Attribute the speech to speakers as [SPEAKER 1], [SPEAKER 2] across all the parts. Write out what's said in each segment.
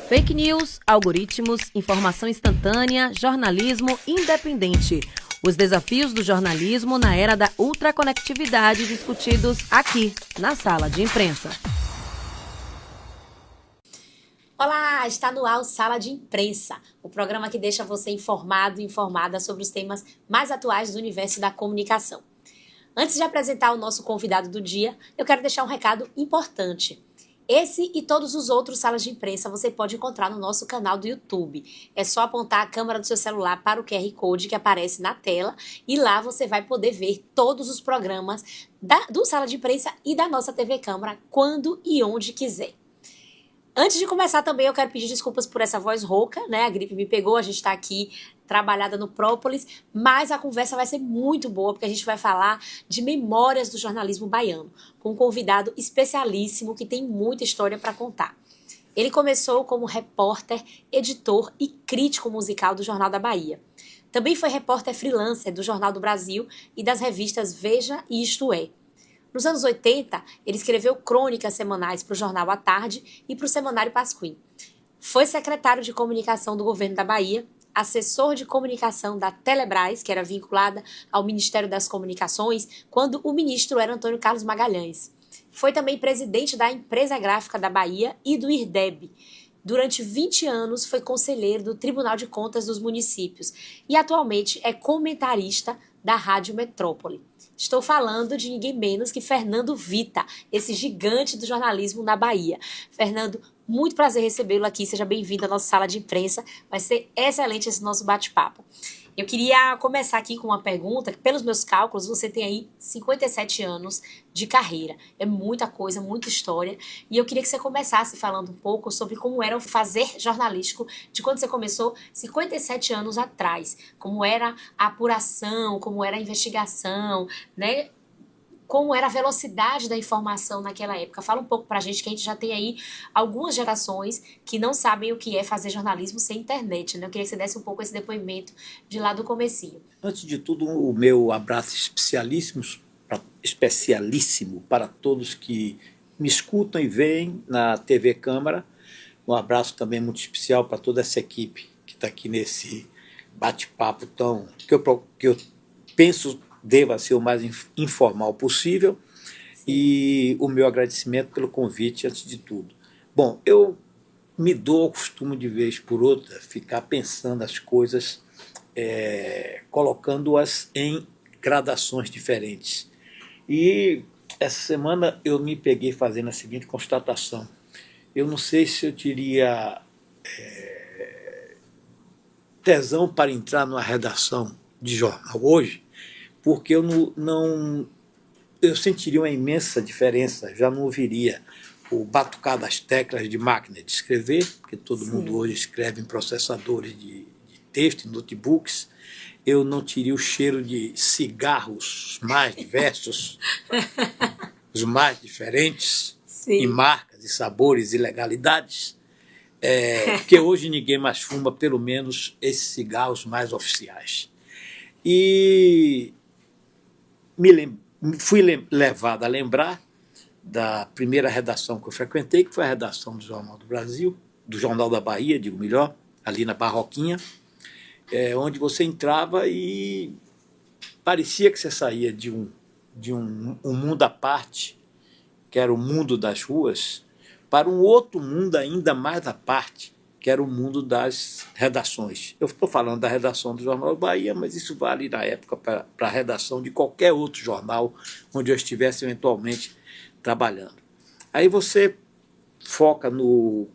[SPEAKER 1] Fake news, algoritmos, informação instantânea, jornalismo independente. Os desafios do jornalismo na era da ultraconectividade discutidos aqui, na Sala de Imprensa.
[SPEAKER 2] Olá, está no ar o Sala de Imprensa, o programa que deixa você informado e informada sobre os temas mais atuais do universo da comunicação. Antes de apresentar o nosso convidado do dia, eu quero deixar um recado importante. Esse e todos os outros salas de imprensa você pode encontrar no nosso canal do YouTube. É só apontar a câmera do seu celular para o QR Code que aparece na tela e lá você vai poder ver todos os programas do Sala de Imprensa e da nossa TV Câmara quando e onde quiser. Antes de começar também eu quero pedir desculpas por essa voz rouca, né? A gripe me pegou, a gente está aqui trabalhada no própolis, mas a conversa vai ser muito boa, porque a gente vai falar de memórias do jornalismo baiano, com um convidado especialíssimo que tem muita história para contar. Ele começou como repórter, editor e crítico musical do Jornal da Bahia. Também foi repórter freelancer do Jornal do Brasil e das revistas Veja e Isto É. Nos anos 80, ele escreveu crônicas semanais para o Jornal à Tarde e para o Semanário Pasquim. Foi secretário de comunicação do governo da Bahia, assessor de comunicação da Telebrás, que era vinculada ao Ministério das Comunicações, quando o ministro era Antônio Carlos Magalhães. Foi também presidente da Empresa Gráfica da Bahia e do IRDEB. Durante 20 anos foi conselheiro do Tribunal de Contas dos Municípios e atualmente é comentarista da Rádio Metrópole. Estou falando de ninguém menos que Fernando Vita, esse gigante do jornalismo na Bahia. Fernando, muito prazer recebê-lo aqui, seja bem-vindo à nossa sala de imprensa, vai ser excelente esse nosso bate-papo. Eu queria começar aqui com uma pergunta, que pelos meus cálculos você tem aí 57 anos de carreira, é muita coisa, muita história, e eu queria que você começasse falando um pouco sobre como era o fazer jornalístico de quando você começou 57 anos atrás, como era a apuração, como era a investigação, né? Como era a velocidade da informação naquela época. Fala um pouco pra gente, que a gente já tem aí algumas gerações que não sabem o que é fazer jornalismo sem internet, né? Eu queria que você desse um pouco esse depoimento de lá do comecinho.
[SPEAKER 3] Antes de tudo, o meu abraço especialíssimo para todos que me escutam e veem na TV Câmara. Um abraço também muito especial para toda essa equipe que está aqui nesse bate-papo que eu penso deva ser o mais informal possível, e o meu agradecimento pelo convite antes de tudo. Bom, eu me dou ao costume de vez por outra ficar pensando as coisas, colocando-as em gradações diferentes. E essa semana eu me peguei fazendo a seguinte constatação: eu não sei se eu teria tesão para entrar numa redação de jornal hoje, porque eu sentiria uma imensa diferença, já não ouviria o batucar das teclas de máquina de escrever, porque todo mundo hoje escreve em processadores de texto, em notebooks. Eu não teria o cheiro de cigarros mais diversos, os mais diferentes, em marcas, e sabores e legalidades, porque hoje ninguém mais fuma, pelo menos, esses cigarros mais oficiais. E fui levado a lembrar da primeira redação que eu frequentei, que foi a redação do Jornal do Brasil, do Jornal da Bahia, digo melhor, ali na Barroquinha, onde você entrava e parecia que você saía de um mundo à parte, que era o mundo das ruas, para um outro mundo ainda mais à parte, que era o mundo das redações. Eu estou falando da redação do Jornal da Bahia, mas isso vale na época para a redação de qualquer outro jornal onde eu estivesse eventualmente trabalhando. Aí você foca no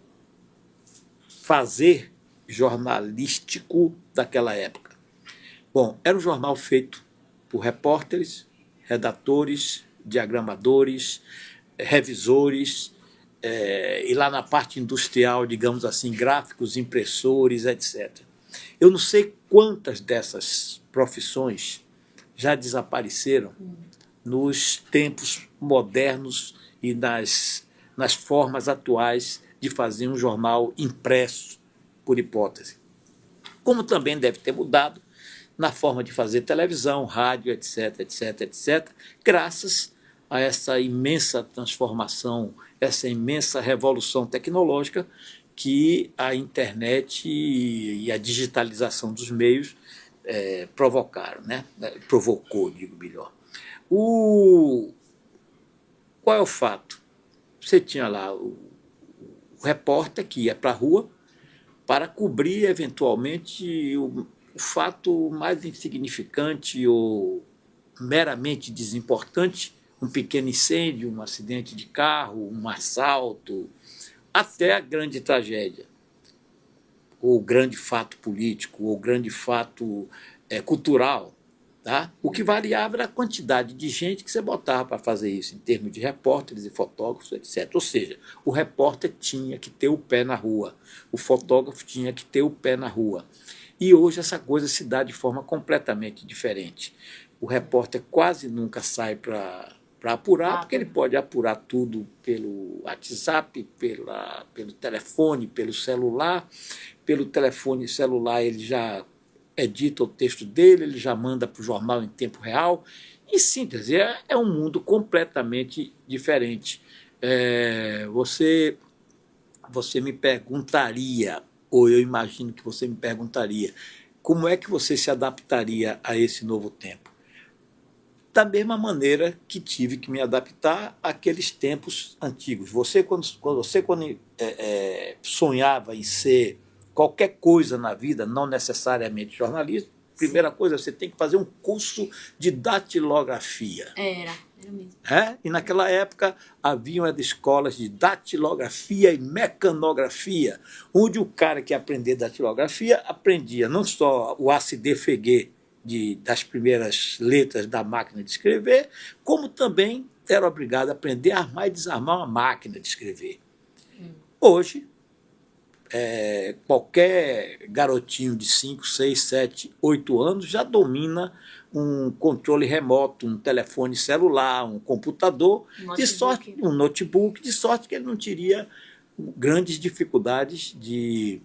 [SPEAKER 3] fazer jornalístico daquela época. Bom, era um jornal feito por repórteres, redatores, diagramadores, revisores, e lá na parte industrial, digamos assim, gráficos, impressores, etc. Eu não sei quantas dessas profissões já desapareceram nos tempos modernos e nas formas atuais de fazer um jornal impresso, por hipótese. Como também deve ter mudado na forma de fazer televisão, rádio, etc., etc., etc., graças a essa imensa transformação essa imensa revolução tecnológica que a internet e a digitalização dos meios provocaram, né? Provocou, digo melhor. Qual é o fato? Você tinha lá o repórter que ia para a rua para cobrir, eventualmente, o fato mais insignificante ou meramente desimportante, um pequeno incêndio, um acidente de carro, um assalto, até a grande tragédia, ou grande fato político, ou grande fato cultural. Tá? O que variava era a quantidade de gente que você botava para fazer isso, em termos de repórteres e fotógrafos, etc. Ou seja, o repórter tinha que ter o pé na rua, o fotógrafo tinha que ter o pé na rua. E hoje essa coisa se dá de forma completamente diferente. O repórter quase nunca sai para apurar, porque ele pode apurar tudo pelo WhatsApp, pelo telefone, pelo celular. Pelo telefone celular ele já edita o texto dele, ele já manda para o jornal em tempo real. Em síntese, é um mundo completamente diferente. Você me perguntaria, ou eu imagino que você me perguntaria, como é que você se adaptaria a esse novo tempo? Da mesma maneira que tive que me adaptar àqueles tempos antigos. Você, quando sonhava em ser qualquer coisa na vida, não necessariamente jornalismo, primeira coisa, você tem que fazer um curso de datilografia.
[SPEAKER 2] Era mesmo.
[SPEAKER 3] E naquela época haviam as escolas de datilografia e mecanografia, onde o cara que aprendia datilografia aprendia não só o ACD-FG das primeiras letras da máquina de escrever, como também era obrigado a aprender a armar e desarmar uma máquina de escrever. Hoje, qualquer garotinho de 5, 6, 7, 8 anos já domina um controle remoto, um telefone celular, um computador, um notebook, de sorte que ele não teria grandes dificuldades de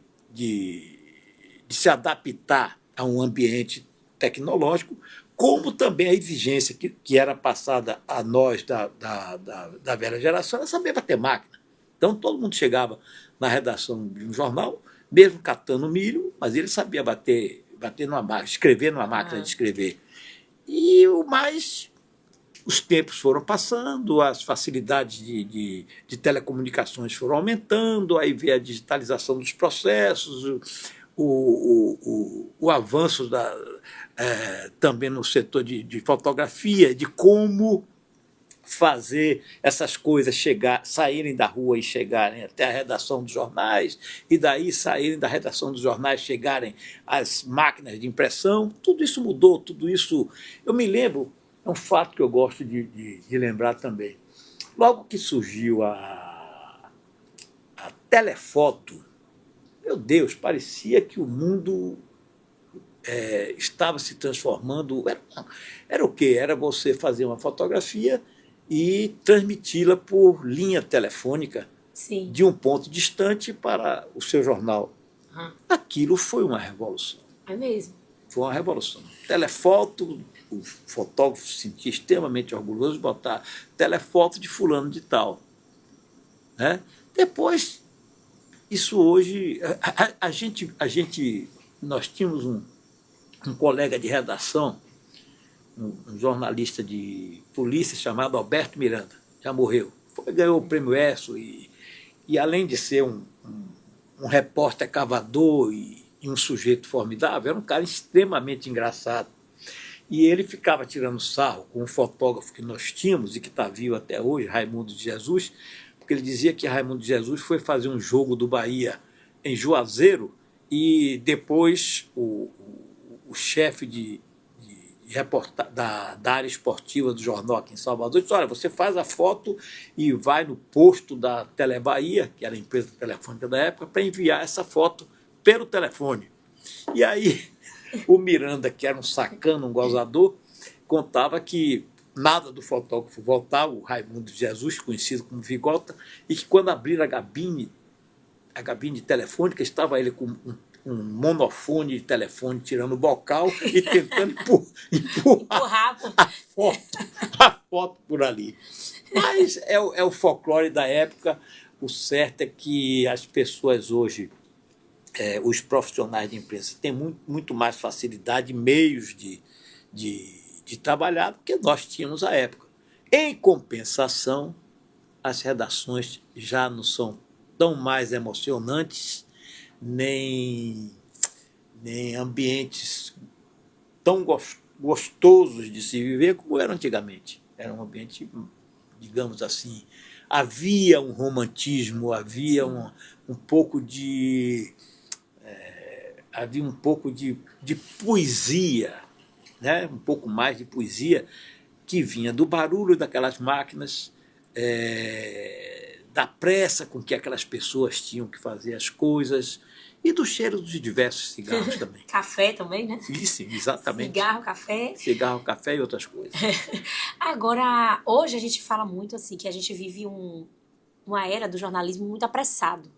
[SPEAKER 3] se adaptar a um ambiente tecnológico, como também a exigência que era passada a nós da velha geração era saber bater máquina. Então todo mundo chegava na redação de um jornal, mesmo catando milho, mas ele sabia bater numa máquina, escrever numa máquina de escrever. E os tempos foram passando, as facilidades de telecomunicações foram aumentando, aí veio a digitalização dos processos, o avanço também no setor de fotografia, de como fazer essas coisas saírem da rua e chegarem até a redação dos jornais, e daí saírem da redação dos jornais, chegarem às máquinas de impressão. Tudo isso mudou, tudo isso... Eu me lembro, é um fato que eu gosto de lembrar também. Logo que surgiu a telefoto, meu Deus, parecia que o mundo estava se transformando. Era o quê? Era você fazer uma fotografia e transmiti-la por linha telefônica.
[SPEAKER 2] Sim.
[SPEAKER 3] De um ponto distante para o seu jornal. Aquilo foi uma revolução.
[SPEAKER 2] É mesmo.
[SPEAKER 3] Foi uma revolução. Telefoto, o fotógrafo se sentia extremamente orgulhoso de botar telefoto de fulano de tal. Né? Depois, isso hoje... Nós tínhamos um colega de redação, um jornalista de polícia chamado Alberto Miranda, já morreu. Ganhou o prêmio ESSO e além de ser um repórter cavador e um sujeito formidável, era um cara extremamente engraçado. E ele ficava tirando sarro com um fotógrafo que nós tínhamos e que está vivo até hoje, Raimundo de Jesus, porque ele dizia que Raimundo de Jesus foi fazer um jogo do Bahia em Juazeiro e depois o chefe da área esportiva do jornal aqui em Salvador disse: olha, você faz a foto e vai no posto da Telebahia, que era a empresa telefônica da época, para enviar essa foto pelo telefone. E aí o Miranda, que era um sacano, um gozador, contava que nada do fotógrafo voltar, o Raimundo de Jesus, conhecido como Vigota, e que quando abriram a cabine telefônica, estava ele com um monofone de telefone tirando o bocal e tentando empurrar a foto por ali. Mas é o folclore da época. O certo é que as pessoas hoje, os profissionais de imprensa, têm muito mais facilidade, meios de trabalhar do que nós tínhamos à época. Em compensação, as redações já não são tão mais emocionantes, nem ambientes tão gostosos de se viver como eram antigamente. Era um ambiente, digamos assim, havia um romantismo, havia um pouco de poesia, né? Um pouco mais de poesia que vinha do barulho daquelas máquinas, da pressa com que aquelas pessoas tinham que fazer as coisas e do cheiro dos diversos cigarros também.
[SPEAKER 2] Café também, né?
[SPEAKER 3] Isso, exatamente.
[SPEAKER 2] Cigarro, café
[SPEAKER 3] e outras coisas.
[SPEAKER 2] Agora, hoje a gente fala muito assim, que a gente vive uma era do jornalismo muito apressado.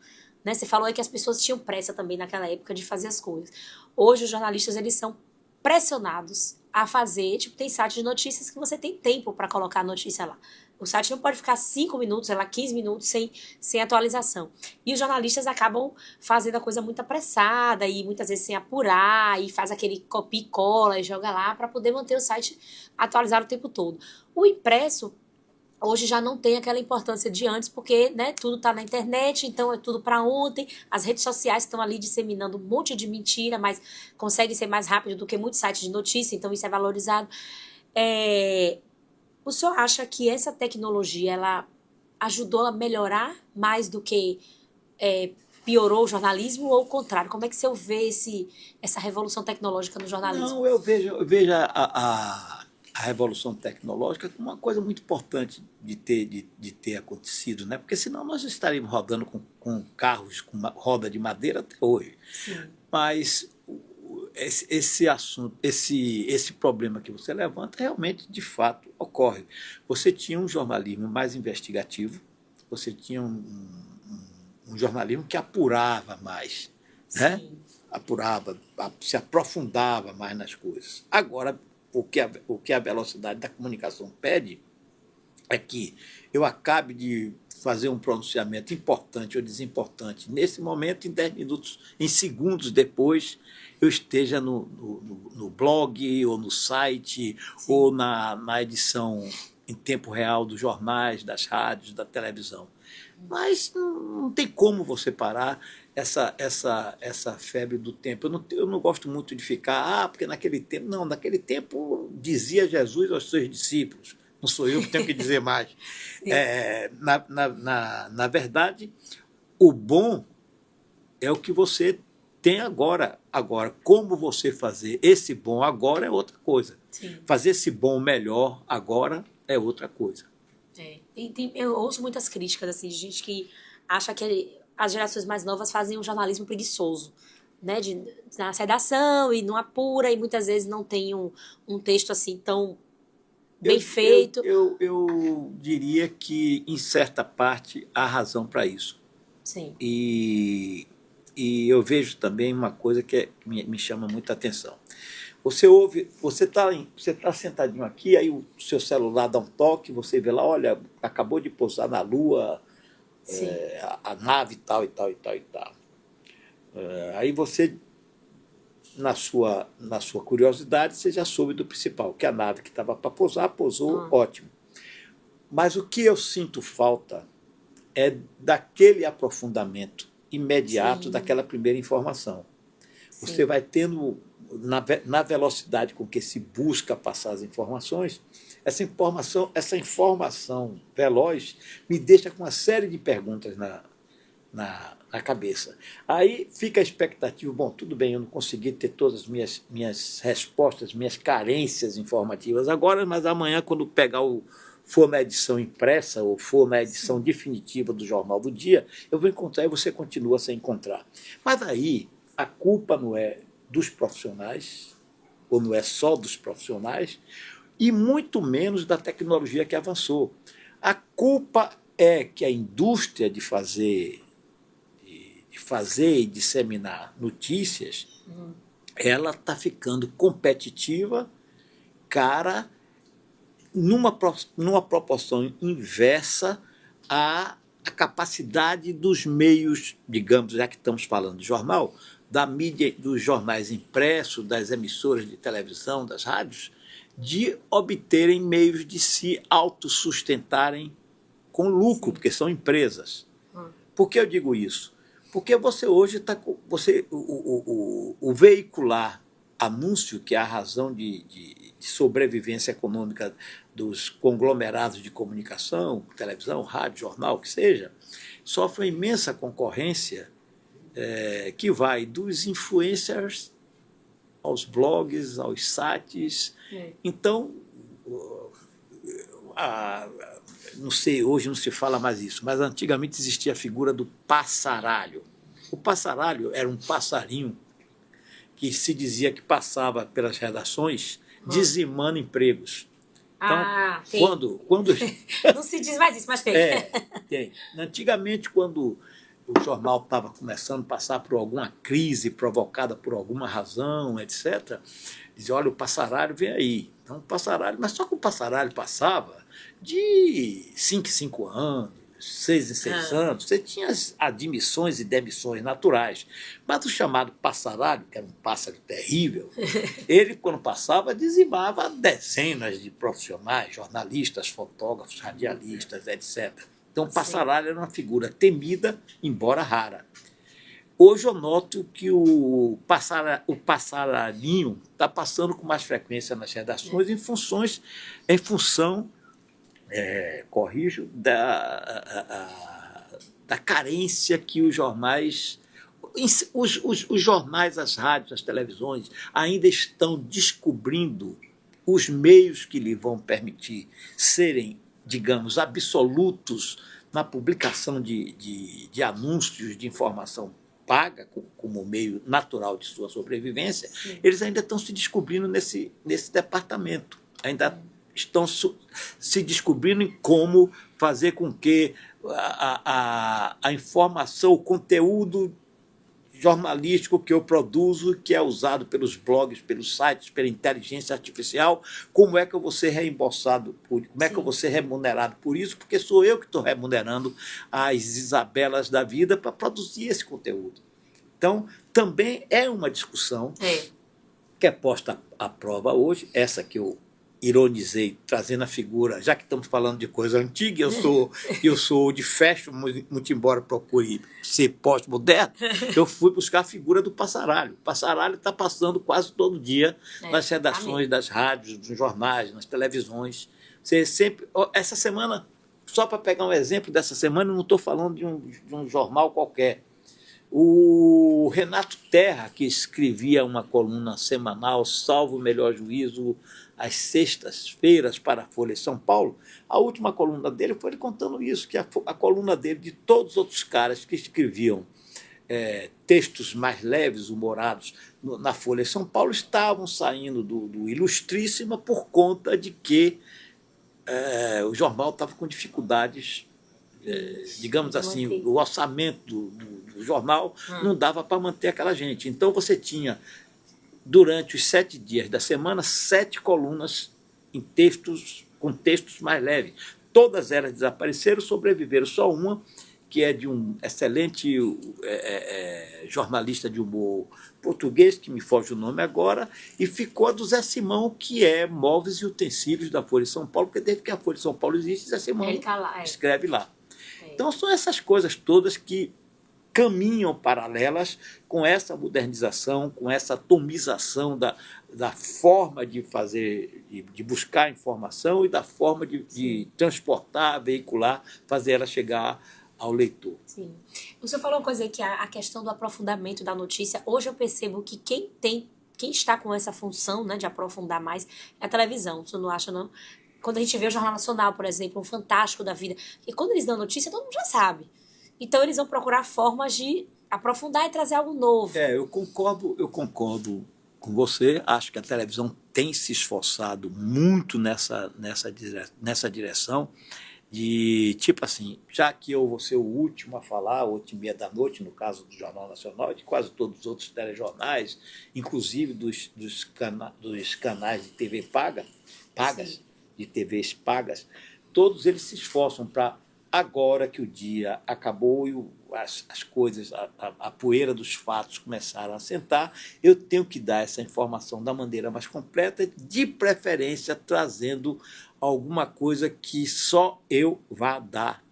[SPEAKER 2] Né? Você falou aí que as pessoas tinham pressa também naquela época de fazer as coisas. Hoje os jornalistas, eles são pressionados a fazer, tipo, tem site de notícias que você tem tempo para colocar a notícia lá. O site não pode ficar 5 minutos, sei lá, 15 minutos sem atualização. E os jornalistas acabam fazendo a coisa muito apressada e muitas vezes sem apurar, e faz aquele copia e cola e joga lá para poder manter o site atualizado o tempo todo. O impresso hoje já não tem aquela importância de antes, porque, né, tudo está na internet, então é tudo para ontem. As redes sociais estão ali disseminando um monte de mentira, mas conseguem ser mais rápido do que muitos sites de notícia, então isso é valorizado. O senhor acha que essa tecnologia ela ajudou a melhorar mais do que piorou o jornalismo, ou o contrário? Como é que o senhor vê essa revolução tecnológica no jornalismo?
[SPEAKER 3] Não, eu vejo a revolução tecnológica como uma coisa muito importante de ter acontecido, né? Porque senão nós estaríamos rodando com carros com roda de madeira até hoje.
[SPEAKER 2] Sim.
[SPEAKER 3] Mas esse assunto, esse problema que você levanta, realmente, de fato, ocorre. Você tinha um jornalismo mais investigativo, você tinha um jornalismo que apurava mais, né? Apurava, se aprofundava mais nas coisas. Agora, o que a velocidade da comunicação pede é que eu acabe de fazer um pronunciamento importante ou desimportante nesse momento, em 10 minutos, em segundos depois, eu esteja no blog ou no site, sim, ou na edição em tempo real dos jornais, das rádios, da televisão. Mas não tem como você parar essa febre do tempo. Eu não gosto muito de ficar, porque naquele tempo... Não, naquele tempo dizia Jesus aos seus discípulos. Não sou eu que tenho que dizer mais. Na verdade, o bom é o que você tem agora. Agora, como você fazer esse bom agora é outra coisa.
[SPEAKER 2] Sim.
[SPEAKER 3] Fazer esse bom melhor agora é outra coisa.
[SPEAKER 2] Eu ouço muitas críticas assim, de gente que acha que as gerações mais novas fazem um jornalismo preguiçoso, né? Na redação e não apura, e muitas vezes não tem um texto assim tão bem feito.
[SPEAKER 3] Eu diria que, em certa parte, há razão para isso.
[SPEAKER 2] Sim.
[SPEAKER 3] E eu vejo também uma coisa que me chama muita atenção. Você tá sentadinho aqui, aí o seu celular dá um toque, você vê lá, olha, acabou de pousar na Lua a nave tal e tal e tal e tal. Aí você, na sua curiosidade, você já soube do principal, que a nave que estava para pousar, pousou, ótimo. Mas o que eu sinto falta é daquele aprofundamento imediato, sim, daquela primeira informação. Sim. Você vai tendo, na velocidade com que se busca passar as informações, essa informação veloz me deixa com uma série de perguntas na cabeça. Aí fica a expectativa, bom, tudo bem, eu não consegui ter todas as minhas respostas, minhas carências informativas agora, mas amanhã, quando for na edição impressa ou for na edição definitiva do Jornal do Dia, eu vou encontrar e você continua sem encontrar. Mas aí a culpa não é dos profissionais, ou não é só dos profissionais, e muito menos da tecnologia que avançou. A culpa é que a indústria de fazer e disseminar notícias, ela está ficando competitiva, cara, numa proporção inversa à capacidade dos meios, digamos, já que estamos falando de jornal, da mídia, dos jornais impressos, das emissoras de televisão, das rádios, de obterem meios de se autossustentarem com lucro, porque são empresas. Por que eu digo isso? Porque você hoje está... O veicular anúncio, que é a razão de sobrevivência econômica dos conglomerados de comunicação, televisão, rádio, jornal, o que seja, sofre uma imensa concorrência que vai dos influencers aos blogs, aos sites. Então, não sei, hoje não se fala mais isso, mas antigamente existia a figura do passaralho. O passaralho era um passarinho que se dizia que passava pelas redações dizimando empregos. Então,
[SPEAKER 2] tem.
[SPEAKER 3] quando
[SPEAKER 2] Não se diz mais isso, mas tem.
[SPEAKER 3] Tem. Antigamente, quando o jornal estava começando a passar por alguma crise provocada por alguma razão, etc., dizia, olha, o passaralho vem aí. Então, o passaralho, mas só que o passaralho passava de 5 em 5 anos, 6 em 6 anos, você tinha as admissões e demissões naturais. Mas o chamado passaralho, que era um pássaro terrível, ele, quando passava, dizimava dezenas de profissionais, jornalistas, fotógrafos, radialistas, etc. Então, o passaralho era uma figura temida, embora rara. Hoje eu noto que o passarinho está passando com mais frequência nas redações em função, corrijo, da carência que os jornais, os jornais, as rádios, as televisões ainda estão descobrindo os meios que lhe vão permitir serem, digamos, absolutos na publicação de anúncios de informação paga, como meio natural de sua sobrevivência. Sim. Eles ainda estão se descobrindo nesse departamento. Ainda estão se descobrindo em como fazer com que a informação, o conteúdo jornalístico que eu produzo, que é usado pelos blogs, pelos sites, pela inteligência artificial, como é que eu vou ser reembolsado, como é que eu vou ser remunerado por isso, porque sou eu que estou remunerando as Isabelas da vida para produzir esse conteúdo. Então, também é uma discussão que é posta à prova hoje, essa que eu ironizei, trazendo a figura, já que estamos falando de coisa antiga, eu sou de fashion, muito embora procure ser pós-moderno, eu fui buscar a figura do passaralho. O passaralho está passando quase todo dia nas redações das rádios, nos jornais, nas televisões. Você sempre, essa semana, só para pegar um exemplo dessa semana, eu não estou falando de um jornal qualquer. O Renato Terra, que escrevia uma coluna semanal, salvo o melhor juízo, às sextas-feiras para a Folha de São Paulo, a última coluna dele foi ele contando isso, que a coluna dele, de todos os outros caras que escreviam textos mais leves, humorados, na Folha de São Paulo, estavam saindo do Ilustríssima por conta de que o jornal estava com dificuldades, digamos assim, o orçamento do jornal não dava para manter aquela gente. Então você tinha, durante os 7 dias da semana, 7 colunas com textos mais leves. Todas elas desapareceram, sobreviveram só uma, que é de um excelente jornalista de humor português, que me foge o nome agora, e ficou a do Zé Simão, que é Móveis e Utensílios da Folha de São Paulo, porque desde que a Folha de São Paulo existe, Zé Simão escreve lá. Então são essas coisas todas que caminham paralelas com essa modernização, com essa atomização da forma de fazer, de buscar informação e da forma de transportar, veicular, fazer ela chegar ao leitor.
[SPEAKER 2] Sim. O senhor falou uma coisa aí, que a questão do aprofundamento da notícia. Hoje eu percebo que quem está com essa função, né, de aprofundar mais é a televisão. O senhor não acha, não? Quando a gente vê o Jornal Nacional, por exemplo, um Fantástico da vida, e quando eles dão notícia, todo mundo já sabe. Então eles vão procurar formas de aprofundar e trazer algo novo.
[SPEAKER 3] Eu concordo com você. Acho que a televisão tem se esforçado muito nessa direção. de tipo assim, já que eu vou ser o último a falar, 8h30 da noite, no caso do Jornal Nacional, e de quase todos os outros telejornais, inclusive dos canais de TV pagas,
[SPEAKER 2] Sim.
[SPEAKER 3] de TVs pagas, todos eles se esforçam para, agora que o dia acabou e as coisas, a poeira dos fatos começaram a sentar, eu tenho que dar essa informação da maneira mais completa, de preferência trazendo alguma coisa que só eu vá dar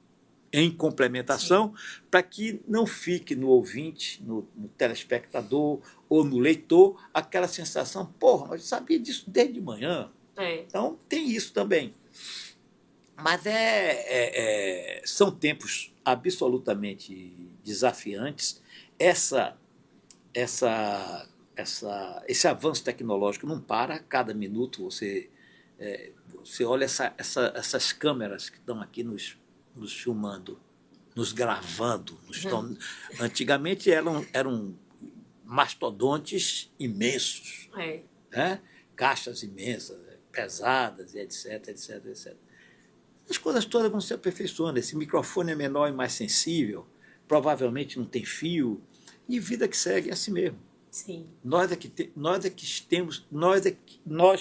[SPEAKER 3] em complementação, para que não fique no ouvinte, no telespectador ou no leitor, aquela sensação, porra, mas eu sabia disso desde de manhã. Então, tem isso também. Mas são tempos absolutamente desafiantes. Esse avanço tecnológico não para. A cada minuto você olha essas câmeras que estão aqui nos filmando, nos gravando. Antigamente eram mastodontes imensos, né? Caixas imensas, pesadas, etc, etc, etc. As coisas todas vão se aperfeiçoando. Esse microfone é menor e mais sensível, provavelmente não tem fio, e vida que segue é assim mesmo.
[SPEAKER 2] Sim.
[SPEAKER 3] Nós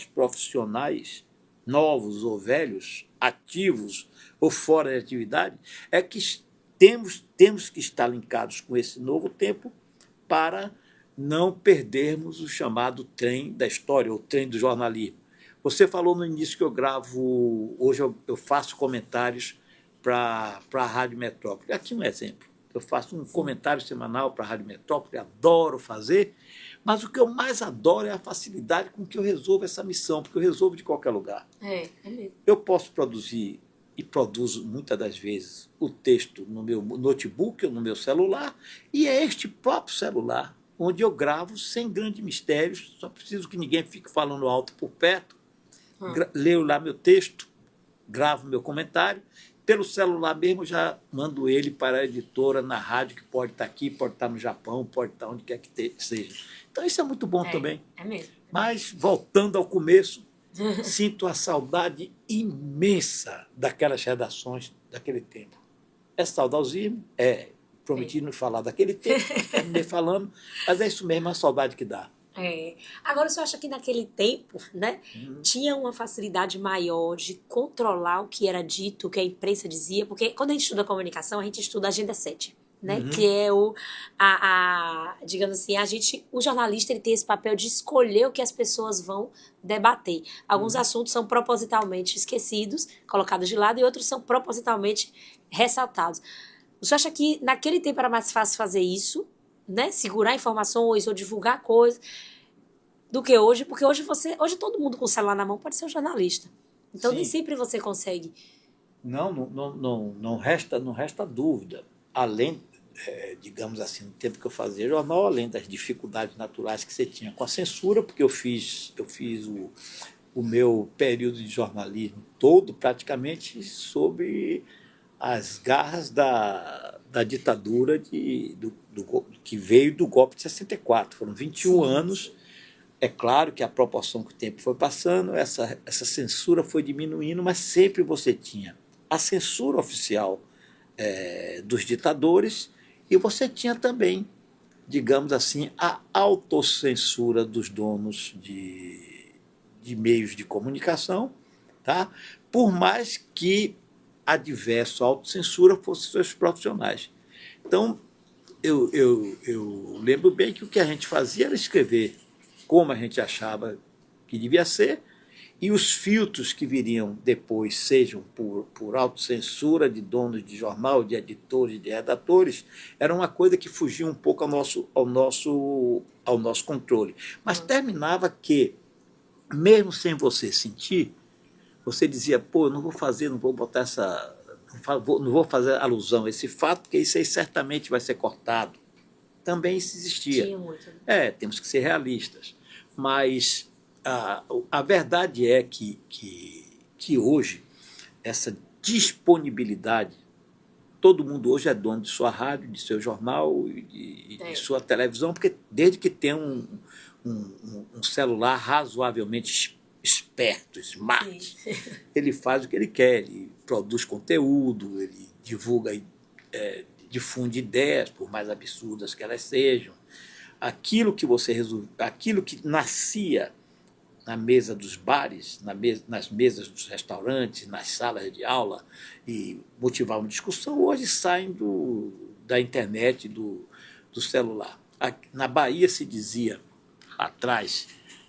[SPEAKER 3] profissionais, novos ou velhos, ativos ou fora de atividade, é que temos que estar linkados com esse novo tempo para não perdermos o chamado trem da história, ou trem do jornalismo. Você falou no início que eu gravo, hoje eu faço comentários para a Rádio Metrópole. Aqui um exemplo. Eu faço um comentário semanal para a Rádio Metrópole, adoro fazer, mas o que eu mais adoro é a facilidade com que eu resolvo essa missão, porque eu resolvo de qualquer lugar.
[SPEAKER 2] É mesmo.
[SPEAKER 3] Eu posso produzir, e produzo muitas das vezes, o texto no meu notebook ou no meu celular, e é este próprio celular onde eu gravo sem grandes mistérios, só preciso que ninguém fique falando alto por perto, leio lá meu texto, gravo meu comentário, pelo celular mesmo já mando ele para a editora na rádio, que pode estar aqui, pode estar no Japão, pode estar onde quer que seja. Então isso é muito bom também.
[SPEAKER 2] É mesmo.
[SPEAKER 3] Mas, voltando ao começo, sinto a saudade imensa daquelas redações daquele tempo. É saudosismo, prometi não falar daquele tempo, terminei falando, mas é isso mesmo, a saudade que dá.
[SPEAKER 2] Agora, você acha que naquele tempo, né, tinha uma facilidade maior de controlar o que era dito, o que a imprensa dizia? Porque quando a gente estuda comunicação, a gente estuda a Agenda 7, né, que é digamos assim, o jornalista, ele tem esse papel de escolher o que as pessoas vão debater. Alguns assuntos são propositalmente esquecidos, colocados de lado, e outros são propositalmente ressaltados. Você acha que naquele tempo era mais fácil fazer isso, né, segurar informações ou divulgar coisas, do que hoje? Porque hoje todo mundo com o celular na mão pode ser um jornalista. Então,
[SPEAKER 3] Sim.
[SPEAKER 2] nem sempre você consegue.
[SPEAKER 3] Não resta dúvida. Além, digamos assim, no tempo que eu fazia jornal, além das dificuldades naturais que você tinha com a censura, porque eu fiz o meu período de jornalismo todo praticamente sob as garras da ditadura que veio do golpe de 64. Foram 21 anos. É claro que a proporção que o tempo foi passando, essa censura foi diminuindo, mas sempre você tinha a censura oficial dos ditadores, e você tinha também, digamos assim, a autocensura dos donos de meios de comunicação, tá? Por mais que adverso à autocensura fossem seus profissionais. Então, eu lembro bem que o que a gente fazia era escrever como a gente achava que devia ser, e os filtros que viriam depois, sejam por autocensura de donos de jornal, de editores, de redatores, era uma coisa que fugia um pouco ao nosso controle. Mas terminava que, mesmo sem você sentir, você dizia, eu não vou botar não vou fazer alusão a esse fato, porque isso aí certamente vai ser cortado. Também isso existia.
[SPEAKER 2] Tinha muito, né?
[SPEAKER 3] Temos que ser realistas. Mas a verdade é que hoje, essa disponibilidade, todo mundo hoje é dono de sua rádio, de seu jornal e de sua televisão, porque desde que tem um celular razoavelmente esperto, smart.
[SPEAKER 2] Sim.
[SPEAKER 3] Ele faz o que ele quer, ele produz conteúdo, ele divulga, difunde ideias, por mais absurdas que elas sejam. Aquilo que você resolve, aquilo que nascia na mesa dos bares, nas mesas dos restaurantes, nas salas de aula, e motivar uma discussão, hoje saem da internet, do celular. Na Bahia se dizia, lá atrás,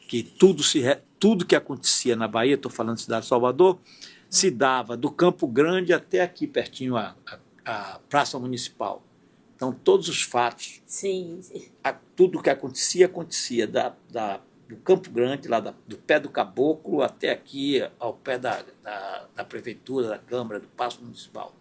[SPEAKER 3] que tudo que acontecia na Bahia, estou falando da cidade de Salvador, se dava do Campo Grande até aqui pertinho a Praça Municipal. Então, todos os fatos,
[SPEAKER 2] Sim.
[SPEAKER 3] tudo que acontecia do Campo Grande, lá do pé do Caboclo, até aqui, ao pé da Prefeitura, da Câmara, do Paço Municipal.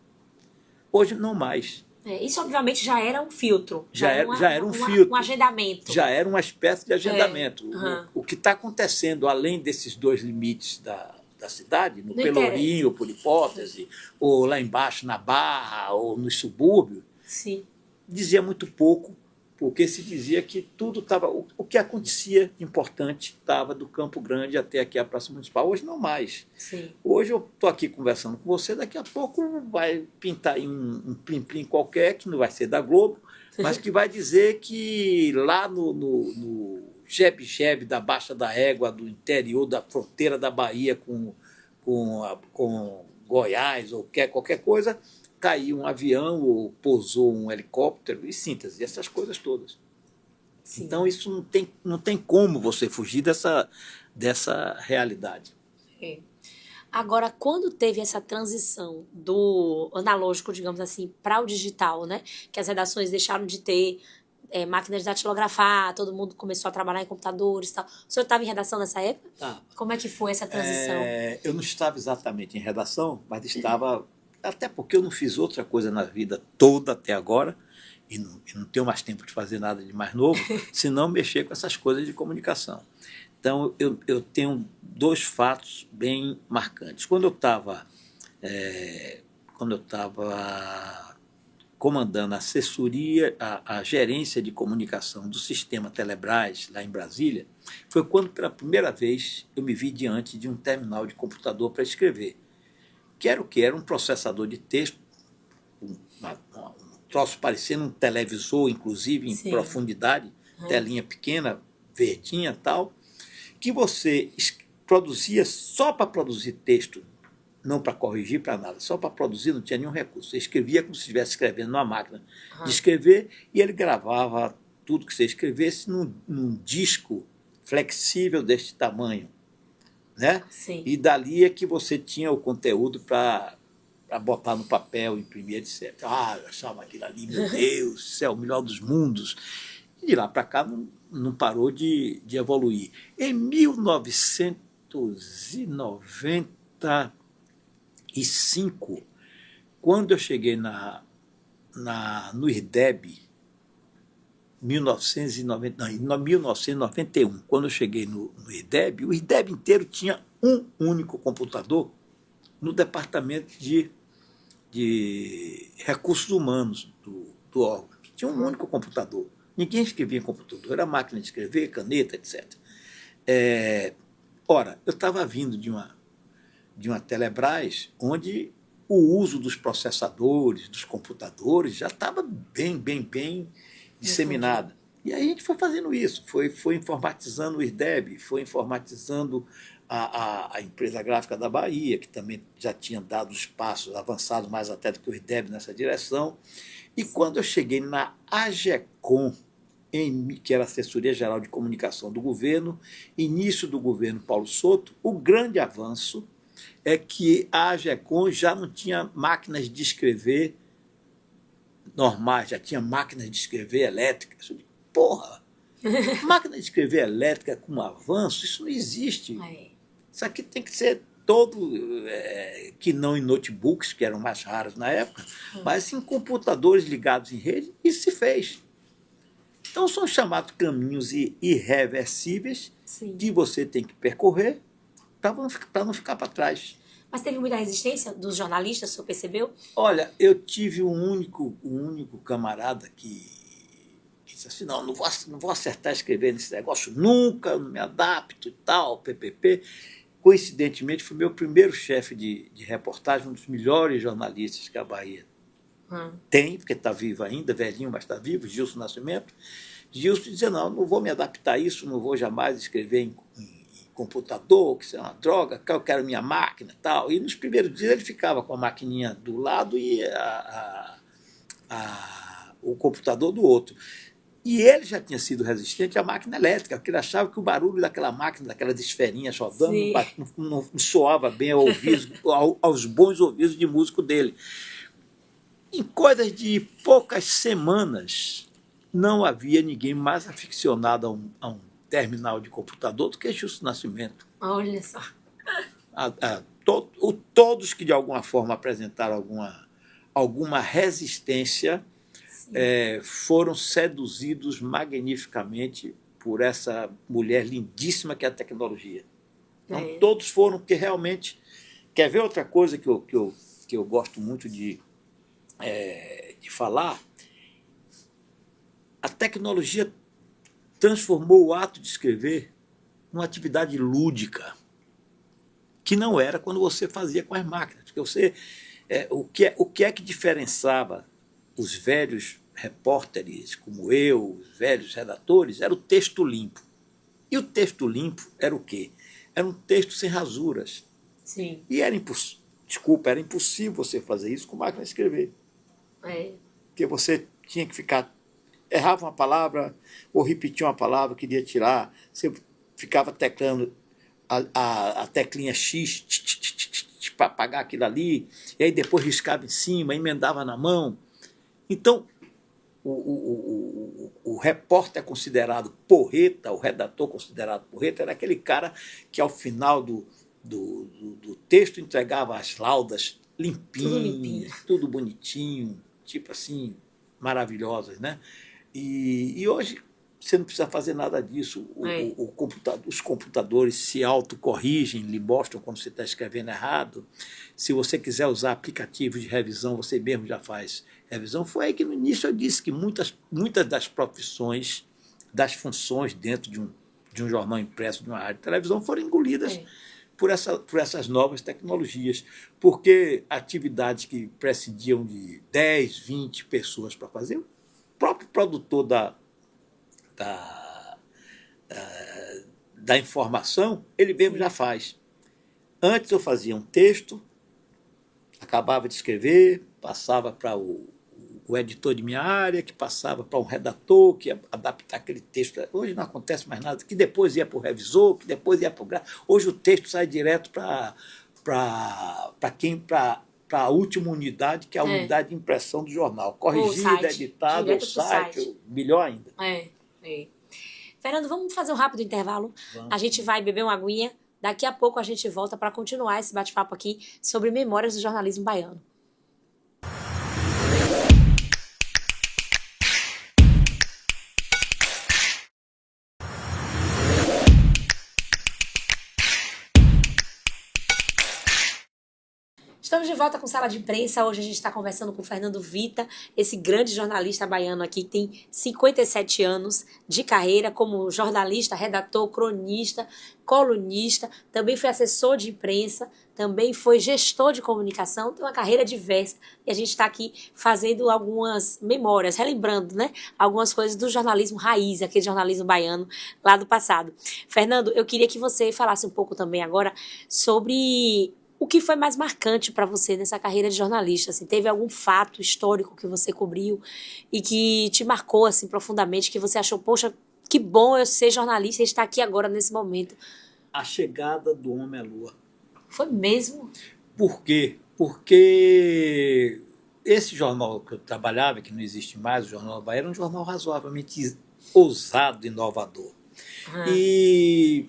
[SPEAKER 3] Hoje, não mais.
[SPEAKER 2] Isso, obviamente, já era um filtro.
[SPEAKER 3] Já era um filtro.
[SPEAKER 2] Um agendamento.
[SPEAKER 3] Já era uma espécie de agendamento.
[SPEAKER 2] Uhum.
[SPEAKER 3] O que está acontecendo, além desses dois limites da cidade, no
[SPEAKER 2] Não
[SPEAKER 3] Pelourinho, por hipótese, ou lá embaixo na Barra, ou nos subúrbios,
[SPEAKER 2] Sim.
[SPEAKER 3] dizia muito pouco, porque se dizia que tudo estava... O que acontecia importante estava do Campo Grande até aqui a Praça Municipal. Hoje não mais.
[SPEAKER 2] Sim.
[SPEAKER 3] Hoje eu estou aqui conversando com você, daqui a pouco vai pintar aí um plim-plim qualquer, que não vai ser da Globo, mas que vai dizer que lá no Jebe-Jebe da Baixa da Égua, do interior da fronteira da Bahia com Goiás ou qualquer coisa, caiu um avião ou pousou um helicóptero, e síntese, essas coisas todas.
[SPEAKER 2] Sim.
[SPEAKER 3] Então, isso não tem como você fugir dessa realidade.
[SPEAKER 2] É. Agora, quando teve essa transição do analógico, digamos assim, para o digital, né? Que as redações deixaram de ter máquinas de datilografar, todo mundo começou a trabalhar em computadores e tal. O senhor estava em redação nessa época?
[SPEAKER 3] Tá.
[SPEAKER 2] Como é que foi essa transição?
[SPEAKER 3] Eu não estava exatamente em redação, mas estava... Até porque eu não fiz outra coisa na vida toda até agora, e não tenho mais tempo de fazer nada de mais novo, senão mexer com essas coisas de comunicação. Então, eu tenho dois fatos bem marcantes. Quando eu estava comandando a assessoria, a gerência de comunicação do sistema Telebrás, lá em Brasília, foi quando, pela primeira vez, eu me vi diante de um terminal de computador para escrever. Que era o que? Era um processador de texto, um troço parecendo um televisor, inclusive, em
[SPEAKER 2] Sim.
[SPEAKER 3] profundidade, telinha pequena, verdinha e tal, que você produzia só para produzir texto, não para corrigir, para nada, só para produzir, não tinha nenhum recurso. Você escrevia como se estivesse escrevendo numa máquina de escrever, e ele gravava tudo que você escrevesse num disco flexível deste tamanho. Né?
[SPEAKER 2] Sim.
[SPEAKER 3] E dali é que você tinha o conteúdo para botar no papel, imprimir, etc. Eu achava aquilo ali, meu Deus, céu, o melhor dos mundos. E de lá para cá não parou de evoluir. Em 1995, quando eu cheguei no IRDEB, em 1991, quando eu cheguei no IRDEB, o IRDEB inteiro tinha um único computador no departamento de recursos humanos do órgão. Tinha um único computador. Ninguém escrevia em computador, era máquina de escrever, caneta, etc. Ora, eu estava vindo de uma Telebrás onde o uso dos processadores, dos computadores, já estava bem disseminada. E aí a gente foi fazendo isso, foi informatizando o IRDEB, foi informatizando a empresa gráfica da Bahia, que também já tinha dado os passos avançados mais até do que o IRDEB nessa direção. E quando eu cheguei na AGECOM, que era a Assessoria Geral de Comunicação do governo, início do governo Paulo Souto, o grande avanço é que a AGECOM já não tinha máquinas de escrever normais, já tinha máquinas de escrever elétricas. Eu digo, porra, máquina de escrever elétrica com avanço, isso não existe. Isso aqui tem que ser todo, que não em notebooks, que eram mais raros na época, mas em computadores ligados em rede, isso se fez. Então são chamados caminhos irreversíveis.
[SPEAKER 2] Sim.
[SPEAKER 3] Que você tem que percorrer para não ficar para trás.
[SPEAKER 2] Mas teve muita resistência dos jornalistas, o senhor percebeu?
[SPEAKER 3] Olha, eu tive um único camarada que disse assim, não vou acertar escrever nesse negócio nunca, eu não me adapto e tal, ppp. coincidentemente, foi meu primeiro chefe de reportagem, um dos melhores jornalistas que a Bahia tem, porque está vivo ainda, velhinho, mas está vivo, Gilson Nascimento. Gilson dizia, não vou me adaptar a isso, não vou jamais escrever em computador, que isso é uma droga, que eu quero minha máquina e tal. E nos primeiros dias ele ficava com a maquininha do lado e o computador do outro. E ele já tinha sido resistente à máquina elétrica, porque ele achava que o barulho daquela máquina, daquelas esferinhas rodando, não soava bem aos bons ouvidos de músico dele. Em coisas de poucas semanas, não havia ninguém mais aficionado a um terminal de computador do que Gilson Nascimento.
[SPEAKER 2] Olha só.
[SPEAKER 3] Todos que de alguma forma apresentaram alguma resistência foram seduzidos magnificamente por essa mulher lindíssima que é a tecnologia. Então, todos foram, porque realmente... Quer ver outra coisa que eu gosto muito de falar? A tecnologia transformou o ato de escrever numa atividade lúdica, que não era quando você fazia com as máquinas. Porque o que é que diferenciava os velhos repórteres, como eu, os velhos redatores, era o texto limpo. E o texto limpo era o quê? Era um texto sem rasuras.
[SPEAKER 2] Sim.
[SPEAKER 3] E era impossível você fazer isso com máquina de escrever. Porque você tinha que ficar... Errava uma palavra ou repetia uma palavra, queria tirar, você ficava teclando a teclinha X para apagar aquilo ali, e aí depois riscava em cima, emendava na mão. Então, o repórter é considerado porreta, o redator considerado porreta, era aquele cara que ao final do texto entregava as laudas limpinhas, tudo bonitinho, tipo assim, maravilhosas, né? E hoje você não precisa fazer nada disso. Os computadores se autocorrigem, lhe mostram quando você está escrevendo errado. Se você quiser usar aplicativos de revisão, você mesmo já faz revisão. Foi aí que no início eu disse que muitas das profissões, das funções dentro de um jornal impresso, de uma rádio de televisão, foram engolidas por essas novas tecnologias. Porque atividades que prescindiam de 10, 20 pessoas para fazer, o próprio produtor da informação, ele mesmo já faz. Antes eu fazia um texto, acabava de escrever, passava para o editor de minha área, que passava para um redator, que ia adaptar aquele texto. Hoje não acontece mais nada, que depois ia para o revisor, que depois ia para o gráfico. Hoje o texto sai direto para a última unidade, que é a unidade de impressão do jornal. Corrigido, editado, o site, melhor ainda.
[SPEAKER 2] Fernando, vamos fazer um rápido intervalo? Vamos. A gente vai beber uma aguinha. Daqui a pouco a gente volta para continuar esse bate-papo aqui sobre memórias do jornalismo baiano. Estamos de volta com Sala de Imprensa. Hoje a gente está conversando com o Fernando Vita, esse grande jornalista baiano aqui, que tem 57 anos de carreira como jornalista, redator, cronista, colunista, também foi assessor de imprensa, também foi gestor de comunicação, tem uma carreira diversa. E a gente está aqui fazendo algumas memórias, relembrando, né, algumas coisas do jornalismo raiz, aquele jornalismo baiano lá do passado. Fernando, eu queria que você falasse um pouco também agora sobre... o que foi mais marcante para você nessa carreira de jornalista? Assim, teve algum fato histórico que você cobriu e que te marcou assim, profundamente, que você achou, poxa, que bom eu ser jornalista e estar aqui agora nesse momento?
[SPEAKER 3] A chegada do homem à Lua.
[SPEAKER 2] Foi mesmo?
[SPEAKER 3] Por quê? Porque esse jornal que eu trabalhava, que não existe mais, o Jornal da Bahia, era um jornal razoavelmente ousado e inovador. E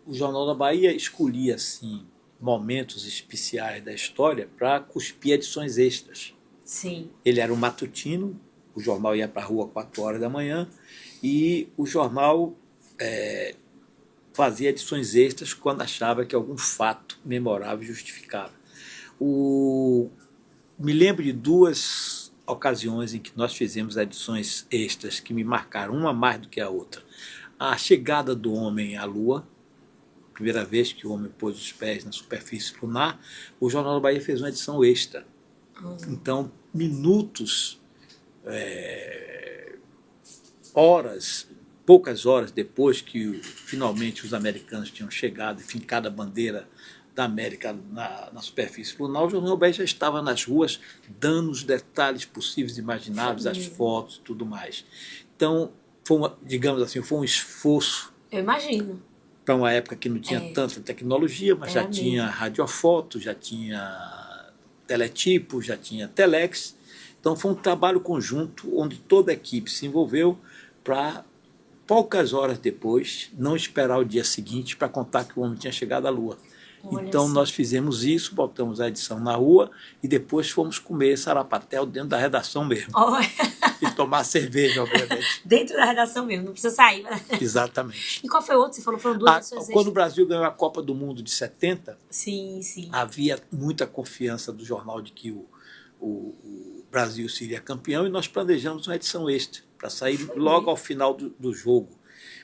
[SPEAKER 3] o Jornal da Bahia escolhia, assim, momentos especiais da história para cuspir edições extras.
[SPEAKER 2] Sim.
[SPEAKER 3] Ele era um matutino, o jornal ia para a rua 4 horas da manhã e o jornal fazia edições extras quando achava que algum fato memorável justificava. Me lembro de 2 ocasiões em que nós fizemos edições extras que me marcaram, uma mais do que a outra. A chegada do homem à Lua, primeira vez que o homem pôs os pés na superfície lunar, o Jornal da Bahia fez uma edição extra. Então, minutos, horas, poucas horas depois que finalmente os americanos tinham chegado e fincado a bandeira da América na superfície lunar, o Jornal da Bahia já estava nas ruas dando os detalhes possíveis e imagináveis, as fotos e tudo mais. Então, digamos assim, foi um esforço.
[SPEAKER 2] Eu imagino.
[SPEAKER 3] Para uma época que não tinha tanta tecnologia, mas já tinha radiofoto, já tinha teletipo, já tinha telex. Então foi um trabalho conjunto onde toda a equipe se envolveu para, poucas horas depois, não esperar o dia seguinte para contar que o homem tinha chegado à Lua. Então nós fizemos isso, botamos a edição na rua e depois fomos comer sarapatel dentro da redação mesmo. E tomar cerveja, obviamente.
[SPEAKER 2] Dentro da redação mesmo, não precisa sair.
[SPEAKER 3] Exatamente.
[SPEAKER 2] E qual foi o outro? Você falou foram duas edições.
[SPEAKER 3] Quando o Brasil ganhou a Copa do Mundo de 70,
[SPEAKER 2] sim.
[SPEAKER 3] havia muita confiança do jornal de que o Brasil seria campeão e nós planejamos uma edição extra para sair logo ao final do jogo.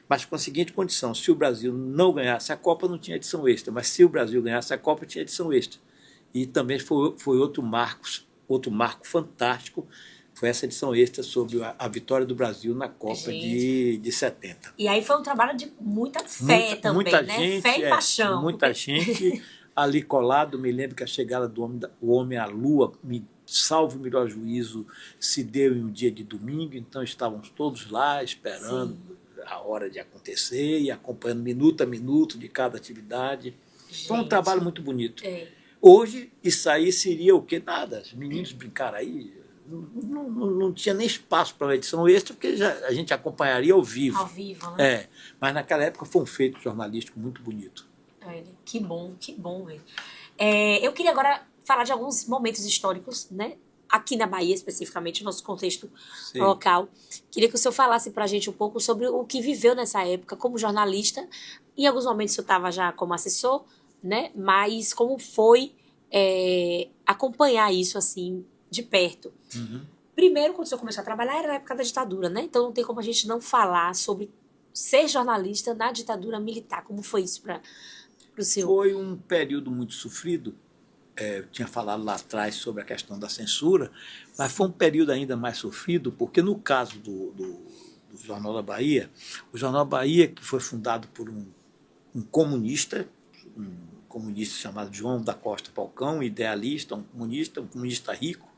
[SPEAKER 3] Mas com a seguinte condição: se o Brasil não ganhasse a Copa, não tinha edição extra, mas se o Brasil ganhasse a Copa, tinha edição extra. E também foi outro marco fantástico, foi essa edição extra sobre a vitória do Brasil na Copa de 70.
[SPEAKER 2] E aí foi um trabalho de muita fé também,
[SPEAKER 3] muita
[SPEAKER 2] né?
[SPEAKER 3] Gente,
[SPEAKER 2] fé e paixão.
[SPEAKER 3] Muita gente ali colado. Me lembro que a chegada do homem à Lua, salvo o melhor juízo, se deu em um dia de domingo, então estávamos todos lá esperando a hora de acontecer e acompanhando minuto a minuto de cada atividade. Foi um trabalho muito bonito. Hoje, isso aí seria o quê? Nada. Os meninos brincaram aí, não tinha nem espaço para uma edição extra, porque a gente acompanharia ao vivo.
[SPEAKER 2] Ao vivo, né?
[SPEAKER 3] Mas naquela época foi um feito jornalístico muito bonito.
[SPEAKER 2] Que bom, velho. Eu queria agora falar de alguns momentos históricos, né? Aqui na Bahia, especificamente, no nosso contexto local. Queria que o senhor falasse para a gente um pouco sobre o que viveu nessa época como jornalista. Em alguns momentos o senhor estava já como assessor, né? Mas como foi acompanhar isso assim de perto? Primeiro, quando o senhor começou a trabalhar, era na época da ditadura, né? Então não tem como a gente não falar sobre ser jornalista na ditadura militar. Como foi isso para o senhor?
[SPEAKER 3] Foi um período muito sofrido. Eu tinha falado lá atrás sobre a questão da censura, mas foi um período ainda mais sofrido, porque no caso do Jornal da Bahia, o Jornal da Bahia, que foi fundado por um comunista chamado João da Costa Falcão, idealista, um comunista rico,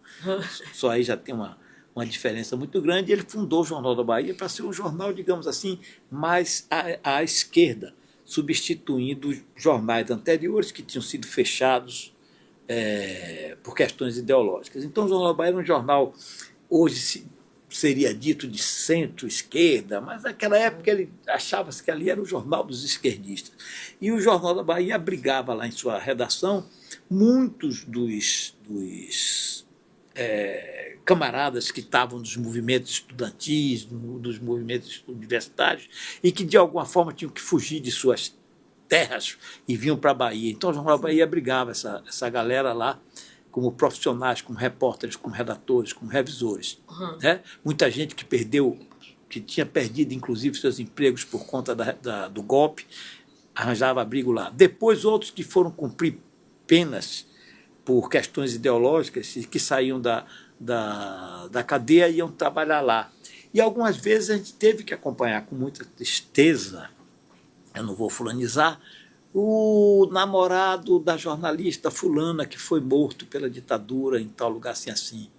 [SPEAKER 3] só aí já tem uma diferença muito grande. Ele fundou o Jornal da Bahia para ser um jornal, digamos assim, mais à esquerda, substituindo os jornais anteriores que tinham sido fechados por questões ideológicas. Então o Jornal da Bahia era um jornal, hoje seria dito de centro-esquerda, mas naquela época ele achava-se que ali era o jornal dos esquerdistas. E o Jornal da Bahia abrigava lá em sua redação muitos dos camaradas que estavam dos movimentos estudantis, dos movimentos universitários, e que de alguma forma tinham que fugir de suas terras e vinham para a Bahia. Então o Jornal da Bahia abrigava essa galera lá como profissionais, como repórteres, como redatores, como revisores. Né? Muita gente que tinha perdido inclusive seus empregos por conta do golpe, arranjava abrigo lá. Depois outros que foram cumprir penas por questões ideológicas e que saíam da cadeia e iam trabalhar lá. E algumas vezes a gente teve que acompanhar com muita tristeza, eu não vou fulanizar, o namorado da jornalista fulana que foi morto pela ditadura em tal lugar assim.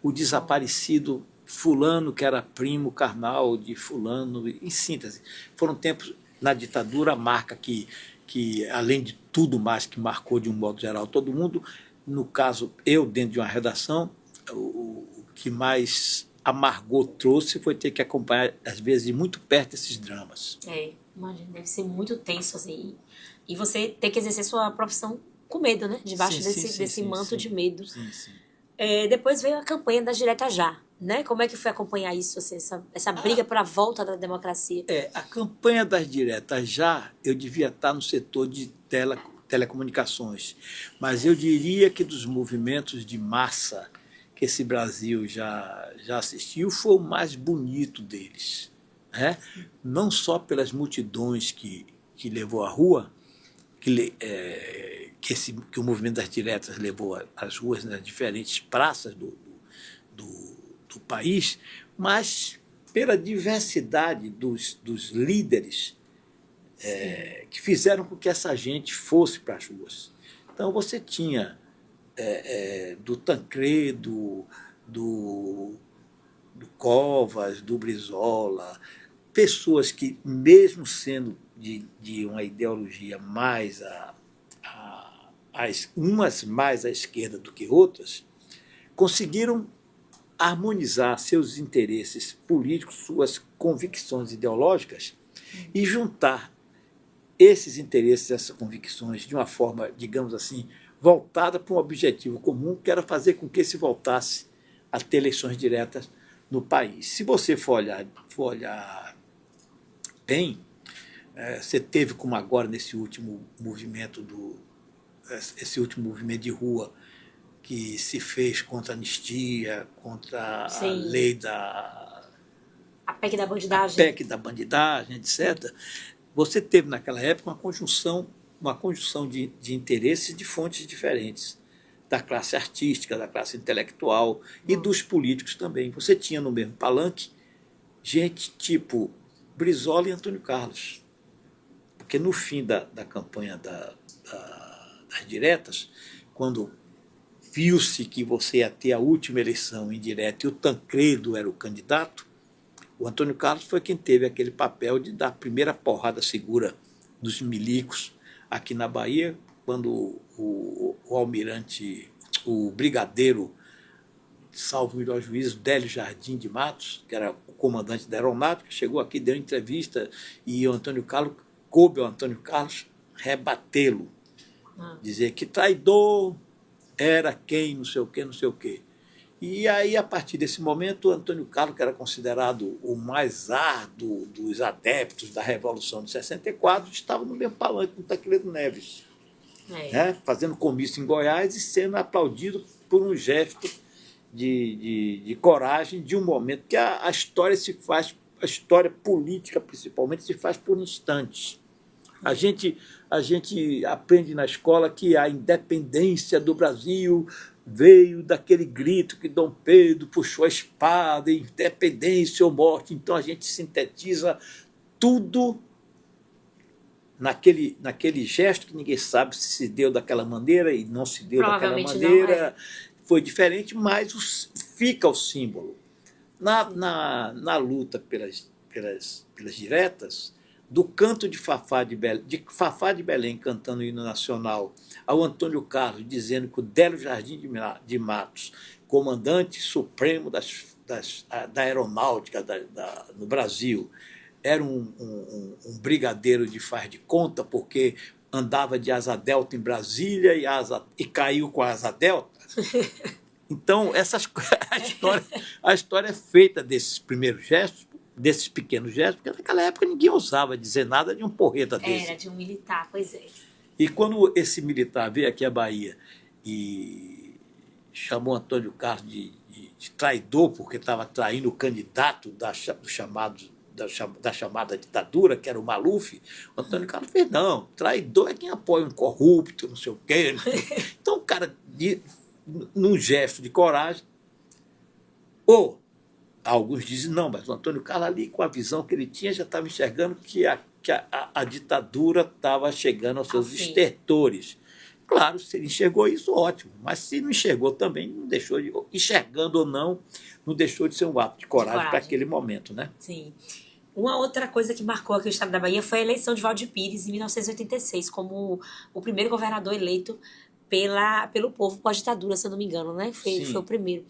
[SPEAKER 3] O desaparecido fulano que era primo carnal de fulano, em síntese. Foram tempos na ditadura, a marca que além de tudo mais que marcou de um modo geral todo mundo, no caso eu dentro de uma redação, o que mais amargou trouxe foi ter que acompanhar às vezes de muito perto esses dramas.
[SPEAKER 2] Imagina, deve ser muito tenso assim. E você ter que exercer sua profissão com medo, né? Debaixo desse manto de medo.
[SPEAKER 3] Sim.
[SPEAKER 2] Depois veio a campanha das Diretas Já, né? Como é que foi acompanhar isso, assim, essa briga para a volta da democracia?
[SPEAKER 3] A campanha das Diretas Já, eu devia estar no setor de telecomunicações, mas eu diria que dos movimentos de massa que esse Brasil já assistiu, foi o mais bonito deles. Né? Não só pelas multidões que levou à rua, que o movimento das diretas levou às ruas nas diferentes praças do país, mas pela diversidade dos líderes que fizeram com que essa gente fosse para as ruas. Então, você tinha do Tancredo, do Covas, do Brizola, pessoas que, mesmo sendo de uma ideologia umas mais à esquerda do que outras, conseguiram harmonizar seus interesses políticos, suas convicções ideológicas e juntar esses interesses, essas convicções, de uma forma, digamos assim, voltada para um objetivo comum, que era fazer com que se voltasse a ter eleições diretas no país. Se você for olhar bem, você teve, como agora nesse último movimento de rua que se fez contra a anistia, contra a lei
[SPEAKER 2] a PEC da bandidagem.
[SPEAKER 3] A PEC da bandidagem, etc. Você teve naquela época uma conjunção de interesses de fontes diferentes, da classe artística, da classe intelectual e dos políticos também. Você tinha no mesmo palanque gente tipo Brizola e Antônio Carlos. Porque no fim da campanha das diretas, quando viu-se que você ia ter a última eleição indireta e o Tancredo era o candidato, o Antônio Carlos foi quem teve aquele papel de dar a primeira porrada segura dos milicos aqui na Bahia, quando o almirante, o brigadeiro, salvo o melhor juízo, Délio Jardim de Matos, que era o comandante da aeronáutica, chegou aqui, deu entrevista, e coube ao Antônio Carlos rebatê-lo, dizer que traidor era quem, não sei o quê, não sei o quê. E aí, a partir desse momento, o Antônio Carlos, que era considerado o mais árduo dos adeptos da Revolução de 64, estava no mesmo palanque com o Tancredo Neves, fazendo comício em Goiás e sendo aplaudido por um gesto de coragem de um momento que a história se faz, a história política principalmente, se faz por instantes. A gente aprende na escola que a independência do Brasil veio daquele grito que Dom Pedro puxou a espada, independência ou morte. Então a gente sintetiza tudo naquele gesto que ninguém sabe se deu daquela maneira e não se deu daquela maneira. Foi diferente, mas fica o símbolo. Na luta pelas diretas, do canto de Fafá de Belém cantando o hino nacional, ao Antônio Carlos dizendo que o Délio Jardim de Matos, comandante supremo da aeronáutica no Brasil, era um brigadeiro de faz de conta, porque andava de asa delta em Brasília e caiu com a asa delta. Então, a história é feita desses primeiros gestos, desses pequenos gestos, porque naquela época ninguém ousava dizer nada de um porreta desse.
[SPEAKER 2] Era de um militar, pois é.
[SPEAKER 3] E quando esse militar veio aqui à Bahia e chamou Antônio Carlos de traidor, porque estava traindo o candidato da chamada ditadura, que era o Maluf, o Antônio Carlos fez, não, traidor é quem apoia um corrupto, não sei o quê. Então o cara, num gesto de coragem, alguns dizem, não, mas o Antônio Carlos ali, com a visão que ele tinha, já estava enxergando que a ditadura estava chegando aos seus estertores. Claro, se ele enxergou isso, ótimo, mas se não enxergou também, não deixou de, enxergando ou não deixou de ser um ato de coragem para aquele momento, né?
[SPEAKER 2] Sim. Uma outra coisa que marcou aqui o estado da Bahia foi a eleição de Valdir Pires, em 1986, como o primeiro governador eleito pelo povo pós-ditadura, se eu não me engano, né? Foi o primeiro.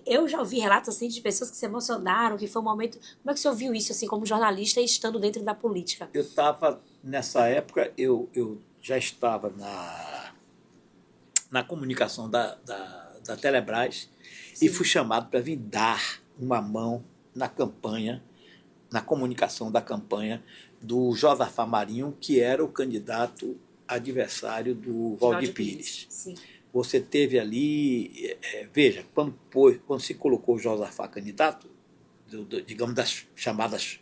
[SPEAKER 2] Eu já ouvi relatos assim, de pessoas que se emocionaram, que foi um momento... Como é que você ouviu isso, assim, como jornalista e estando dentro da política?
[SPEAKER 3] Eu estava, nessa época, eu já estava na comunicação da Telebrás. Sim. E fui chamado para vir dar uma mão na campanha, na comunicação da campanha do Josafá Marinho, que era o candidato adversário do Valdir Pires.
[SPEAKER 2] Sim.
[SPEAKER 3] Você teve ali, veja, quando se colocou o Josafá candidato, digamos, das chamadas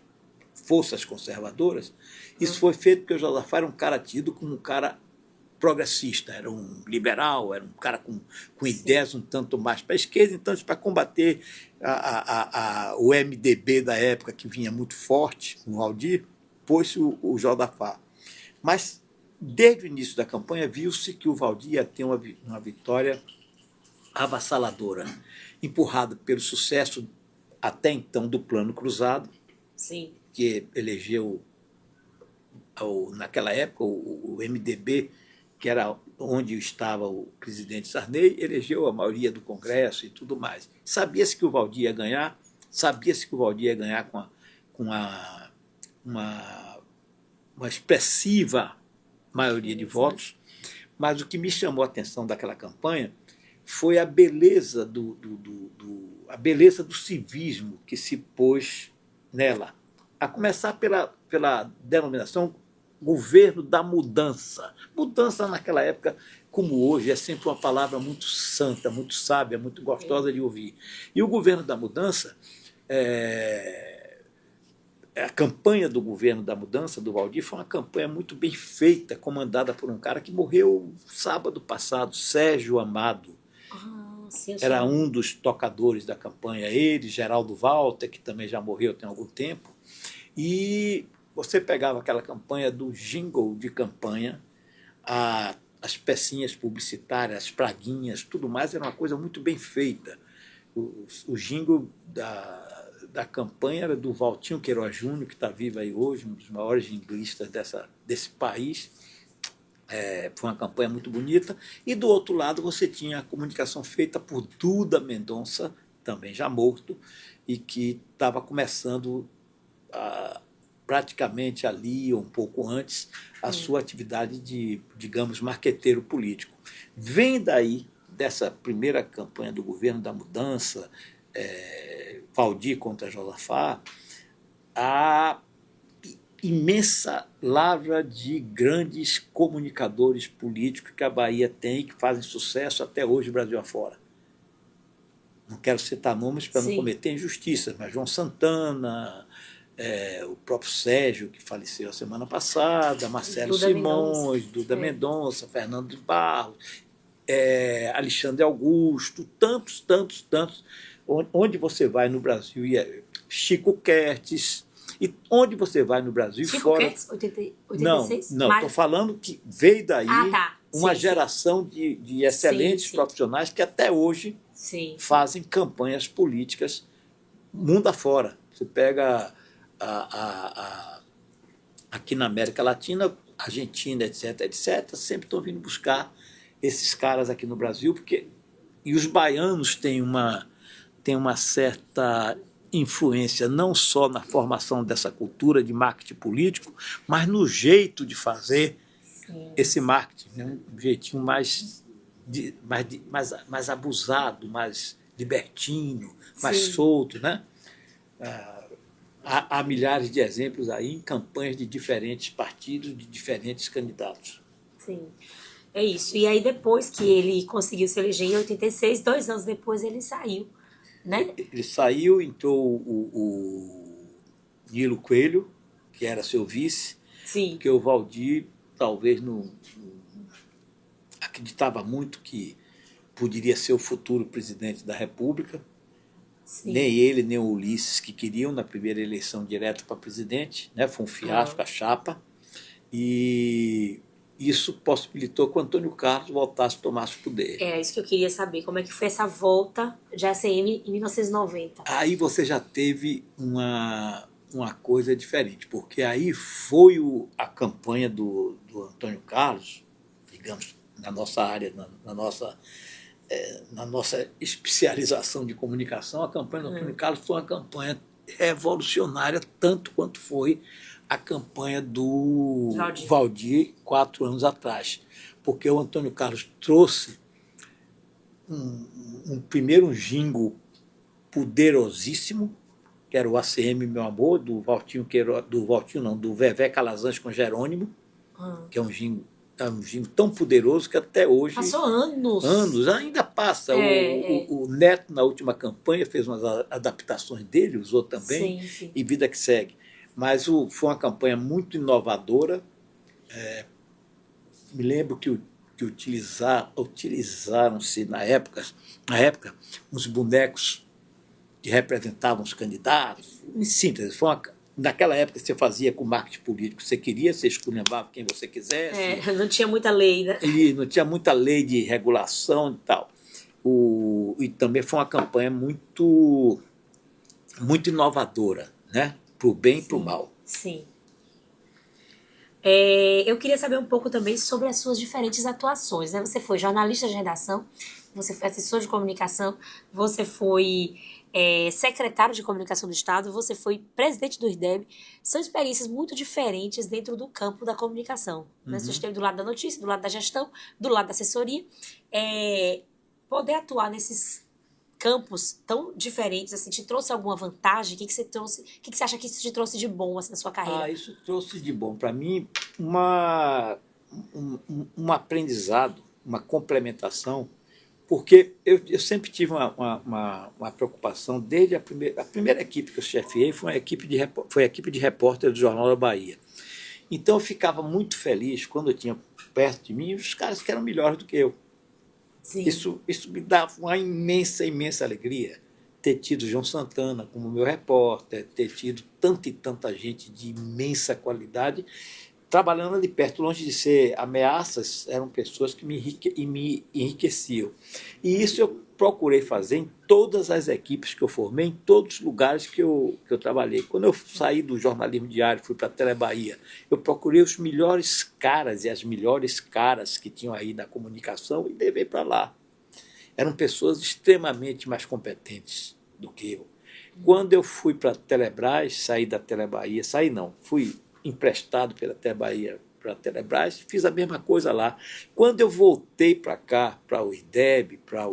[SPEAKER 3] forças conservadoras, isso foi feito porque o Josafá era um cara tido como um cara progressista, era um liberal, era um cara com ideias um tanto mais para a esquerda, então para combater o MDB da época, que vinha muito forte, com o Valdir, pôs-se o Josafá. Mas, desde o início da campanha, viu-se que o Valdir ia ter uma vitória avassaladora, empurrado pelo sucesso até então do Plano Cruzado,
[SPEAKER 2] Sim.
[SPEAKER 3] que elegeu, naquela época, o MDB, que era onde estava o presidente Sarney, elegeu a maioria do Congresso e tudo mais. Sabia-se que o Valdir ia ganhar, com uma expressiva maioria de votos, mas o que me chamou a atenção daquela campanha foi a beleza a beleza do civismo que se pôs nela, a começar pela denominação governo da mudança. Mudança naquela época, como hoje, é sempre uma palavra muito santa, muito sábia, muito gostosa de ouvir. E o governo da mudança, a campanha do governo da mudança, do Valdir, foi uma campanha muito bem feita, comandada por um cara que morreu sábado passado, Sérgio Amado.
[SPEAKER 2] Sim,
[SPEAKER 3] era um dos tocadores da campanha, ele, Geraldo Walter, que também já morreu tem algum tempo, e você pegava aquela campanha do jingle de campanha, as pecinhas publicitárias, as praguinhas, tudo mais, era uma coisa muito bem feita. O jingle da campanha era do Valtinho Queiroz Júnior, que está vivo aí hoje, um dos maiores jinglistas desse país. Foi uma campanha muito bonita. E do outro lado você tinha a comunicação feita por Duda Mendonça, também já morto, e que estava começando praticamente ali, ou um pouco antes, a sua atividade de, digamos, marqueteiro político. Vem daí, dessa primeira campanha do governo da mudança, Valdir contra Josafá, a imensa lavra de grandes comunicadores políticos que a Bahia tem, que fazem sucesso até hoje, Brasil afora. Não quero citar nomes para não cometer injustiças, mas João Santana, o próprio Sérgio, que faleceu a semana passada, Marcelo Simões, Duda Mendonça, Fernando de Barros, Alexandre Augusto, tantos. Onde você vai no Brasil, Chico Kertes, e onde você vai no Brasil
[SPEAKER 2] Chico
[SPEAKER 3] fora...
[SPEAKER 2] Kertes, 86?
[SPEAKER 3] Não, estou falando que veio daí uma
[SPEAKER 2] sim,
[SPEAKER 3] geração de excelentes profissionais que até hoje fazem campanhas políticas mundo afora. Você pega aqui na América Latina, Argentina, etc., sempre estão vindo buscar esses caras aqui no Brasil, e os baianos têm uma certa influência não só na formação dessa cultura de marketing político, mas no jeito de fazer esse marketing, né? Um jeitinho mais abusado, mais libertino, mais solto, né? Há milhares de exemplos aí em campanhas de diferentes partidos, de diferentes candidatos.
[SPEAKER 2] Sim, é isso. E aí depois que ele conseguiu se eleger em 86, 2 anos depois ele saiu, né?
[SPEAKER 3] Ele saiu, entrou o Nilo Coelho, que era seu vice, porque o Valdir talvez não acreditava muito que poderia ser o futuro presidente da República. Nem ele, nem o Ulisses, que queriam na primeira eleição direta para presidente, né? Foi um fiasco a chapa, e isso possibilitou que o Antônio Carlos voltasse a tomar o poder.
[SPEAKER 2] Isso que eu queria saber, como é que foi essa volta de ACM em 1990?
[SPEAKER 3] Aí você já teve uma coisa diferente, porque aí foi a campanha do Antônio Carlos, digamos, na nossa área, na nossa especialização de comunicação, a campanha do Antônio Carlos foi uma campanha revolucionária, tanto quanto foi a campanha do Valdir 4 anos atrás, porque o Antônio Carlos trouxe primeiro um jingle poderosíssimo, que era o ACM Meu Amor, do Vevé Calazans com Jerônimo, que é um jingle tão poderoso que até hoje...
[SPEAKER 2] Passou anos.
[SPEAKER 3] Ainda passa. O Neto, na última campanha, fez umas adaptações dele, usou também, e vida que segue. Mas foi uma campanha muito inovadora. Me lembro que utilizaram-se na época uns bonecos que representavam os candidatos. Em síntese, naquela época você fazia com marketing político. Você queria, você esculhambava quem você quisesse.
[SPEAKER 2] Não tinha muita lei, né?
[SPEAKER 3] E não tinha muita lei de regulação e tal. E também foi uma campanha muito, muito inovadora, né? Para o bem e para o mal.
[SPEAKER 2] Sim. Eu queria saber um pouco também sobre as suas diferentes atuações, né? Você foi jornalista de redação, você foi assessor de comunicação, você foi secretário de comunicação do Estado, você foi presidente do IRDEB. São experiências muito diferentes dentro do campo da comunicação. Né? Você esteve do lado da notícia, do lado da gestão, do lado da assessoria. Poder atuar nesses campos tão diferentes, assim, te trouxe alguma vantagem? O que você trouxe? O que você acha que isso te trouxe de bom assim, na sua carreira?
[SPEAKER 3] Isso trouxe de bom para mim um aprendizado, uma complementação, porque eu sempre tive uma preocupação desde a primeira equipe que eu chefiei foi a equipe de repórter do Jornal da Bahia. Então eu ficava muito feliz quando eu tinha perto de mim os caras que eram melhores do que eu.
[SPEAKER 2] Sim.
[SPEAKER 3] Isso me dava uma imensa alegria ter tido João Santana como meu repórter, ter tido tanta e tanta gente de imensa qualidade trabalhando ali perto, longe de ser ameaças, eram pessoas que me enriqueciam. E isso eu procurei fazer em todas as equipes que eu formei, em todos os lugares que eu trabalhei. Quando eu saí do jornalismo diário, fui para a Telebahia, eu procurei os melhores caras e as melhores caras que tinham aí na comunicação e levei para lá. Eram pessoas extremamente mais competentes do que eu. Quando eu fui para a Telebrás, saí da Telebahia, fui emprestado pela Telebahia para a Telebrás, fiz a mesma coisa lá. Quando eu voltei para cá, para o IRDEB, para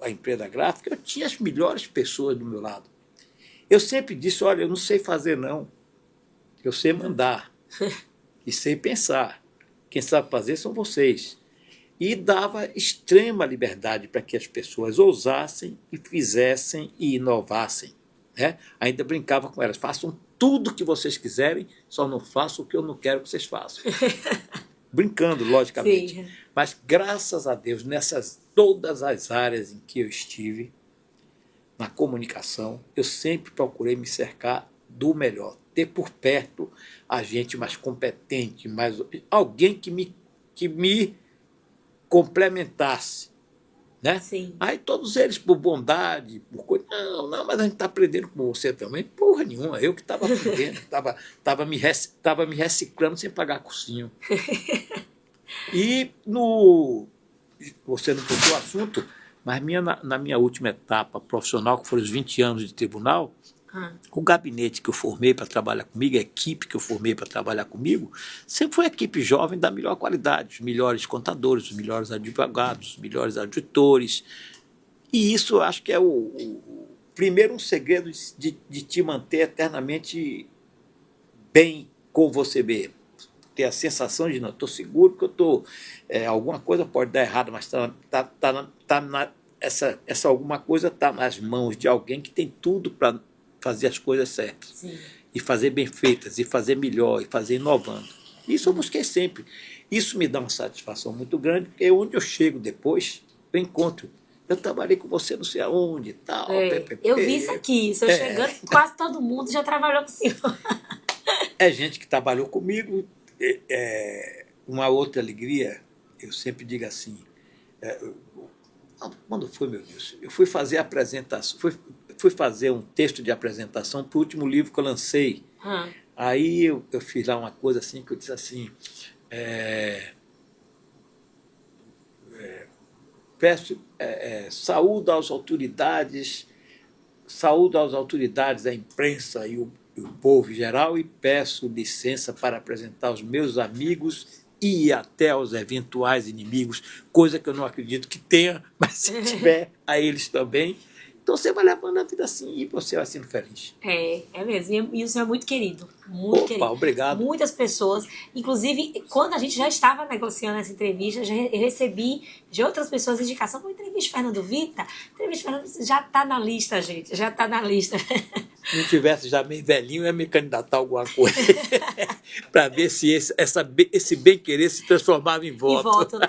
[SPEAKER 3] a empresa gráfica, eu tinha as melhores pessoas do meu lado. Eu sempre disse, olha, eu não sei fazer não, eu sei mandar e sei pensar. Quem sabe fazer são vocês. E dava extrema liberdade para que as pessoas ousassem e fizessem e inovassem. Né? Ainda brincava com elas, façam tudo o que vocês quiserem, só não façam o que eu não quero que vocês façam. Brincando, logicamente. Sim. Mas, graças a Deus, nessas todas as áreas em que eu estive, na comunicação, eu sempre procurei me cercar do melhor. Ter por perto a gente mais competente, alguém que me complementasse. Né?
[SPEAKER 2] Sim.
[SPEAKER 3] Aí todos eles, por bondade, por coisa, não, mas a gente está aprendendo com você também. Porra nenhuma, eu que estava aprendendo, estava me reciclando sem pagar cursinho. E você não tocou o assunto, mas na minha última etapa profissional, que foram os 20 anos de tribunal, o gabinete que eu formei para trabalhar comigo, a equipe que eu formei para trabalhar comigo, sempre foi a equipe jovem da melhor qualidade, os melhores contadores, os melhores advogados, os melhores auditores. E isso eu acho que é primeiro um segredo de te manter eternamente bem com você mesmo. Ter a sensação de, não, estou seguro que eu estou... alguma coisa pode dar errado, mas essa alguma coisa está nas mãos de alguém que tem tudo para fazer as coisas certas. Sim. E fazer bem feitas, e fazer melhor, e fazer inovando. Isso eu busquei sempre. Isso me dá uma satisfação muito grande, porque onde eu chego depois, eu encontro. Eu trabalhei com você não sei aonde e tal.
[SPEAKER 2] Eu vi isso aqui. Se eu chegando, quase todo mundo já trabalhou com o senhor.
[SPEAKER 3] É gente que trabalhou comigo. Uma outra alegria, eu sempre digo assim, quando foi, meu Deus? Eu fui fazer a apresentação, fui fazer um texto de apresentação para o último livro que eu lancei. Aí eu fiz lá uma coisa assim, que eu disse assim, peço saúdo às autoridades da imprensa e o povo em geral, e peço licença para apresentar os meus amigos e até aos eventuais inimigos, coisa que eu não acredito que tenha, mas se tiver, a eles também. Então você vai levando a vida assim e você vai sendo feliz.
[SPEAKER 2] É mesmo. E o senhor é muito querido. Muito querido.
[SPEAKER 3] Obrigado.
[SPEAKER 2] Muitas pessoas, inclusive, quando a gente já estava negociando essa entrevista, eu recebi de outras pessoas indicação, entrevista Fernando Vita, entrevista Fernando já está na lista, gente, já está na lista.
[SPEAKER 3] Se não tivesse já meio velhinho, eu ia me candidatar a alguma coisa. Para ver se esse bem-querer se transformava em voto.
[SPEAKER 2] E voto, né?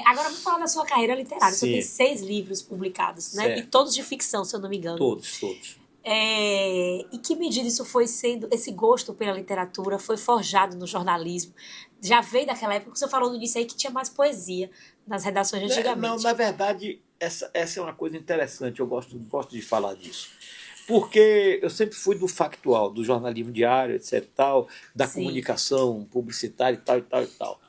[SPEAKER 2] Agora vamos falar da sua carreira literária. Você
[SPEAKER 3] Sim.
[SPEAKER 2] tem 6 livros publicados, né?
[SPEAKER 3] Certo.
[SPEAKER 2] E todos de ficção, se eu não me engano.
[SPEAKER 3] Todos.
[SPEAKER 2] E que medida isso foi sendo, esse gosto pela literatura foi forjado no jornalismo? Já veio daquela época que você falou no início aí que tinha mais poesia nas redações de antigamente.
[SPEAKER 3] Não, na verdade, essa é uma coisa interessante, eu gosto de falar disso. Porque eu sempre fui do factual, do jornalismo diário, etc. Tal, da
[SPEAKER 2] Sim.
[SPEAKER 3] comunicação publicitária e tal.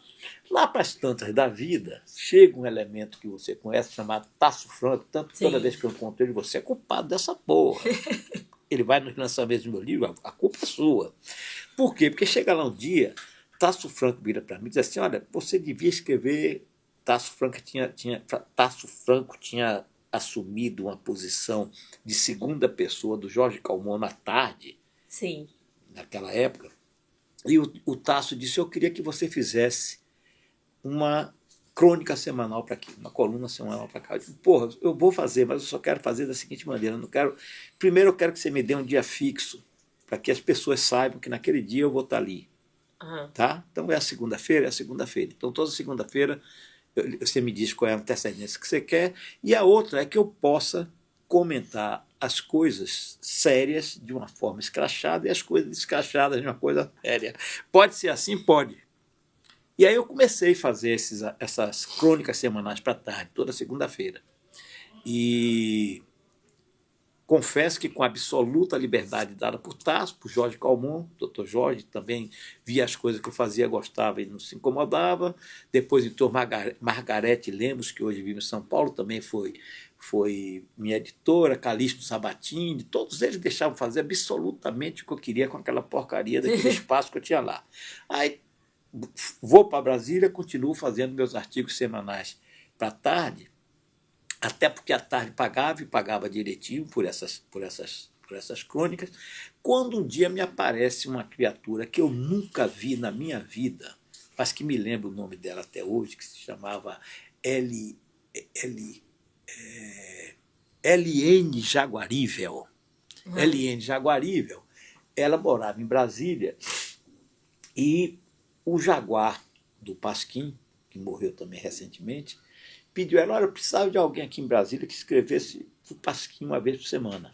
[SPEAKER 3] Lá para as tantas da vida, chega um elemento que você conhece, chamado Tasso Franco, tanto
[SPEAKER 2] Sim.
[SPEAKER 3] toda vez que eu encontro ele, você é culpado dessa porra. Ele vai nos lançamentos do meu livro, a culpa é sua. Por quê? Porque chega lá um dia, Tasso Franco vira para mim e diz assim, olha, você devia escrever... Tasso Franco tinha assumido uma posição de segunda pessoa do Jorge Calmon na Tarde,
[SPEAKER 2] Sim.
[SPEAKER 3] naquela época, e o Tasso disse, eu queria que você fizesse uma crônica semanal para aqui, uma coluna semanal para cá. Eu disse, porra, eu vou fazer, mas eu só quero fazer da seguinte maneira, primeiro eu quero que você me dê um dia fixo, para que as pessoas saibam que naquele dia eu vou estar ali.
[SPEAKER 2] Uhum.
[SPEAKER 3] Tá? Então é a segunda-feira. Então toda segunda-feira você me diz qual é a antecedência que você quer, e a outra é que eu possa comentar as coisas sérias de uma forma escrachada e as coisas escrachadas de uma coisa séria. Pode ser assim? Pode. E aí eu comecei a fazer essas crônicas semanais para tarde, toda segunda-feira. E confesso que com absoluta liberdade dada por Tasso, por Jorge Calmon, Dr. Jorge, também via as coisas que eu fazia, gostava e não se incomodava. Depois entrou Margarete Lemos, que hoje vive em São Paulo, também foi minha editora, Calixto Sabatini, todos eles deixavam fazer absolutamente o que eu queria com aquela porcaria daquele espaço que eu tinha lá. Aí vou para Brasília, continuo fazendo meus artigos semanais para tarde, até porque a tarde pagava e pagava direitinho por essas crônicas, quando um dia me aparece uma criatura que eu nunca vi na minha vida, mas que me lembro o nome dela até hoje, que se chamava Eliane Jaguarivel. Eliane Jaguarivel, ela morava em Brasília e o Jaguar do Pasquim, que morreu também recentemente, pediu ela, olha, eu precisava de alguém aqui em Brasília que escrevesse o Pasquim uma vez por semana.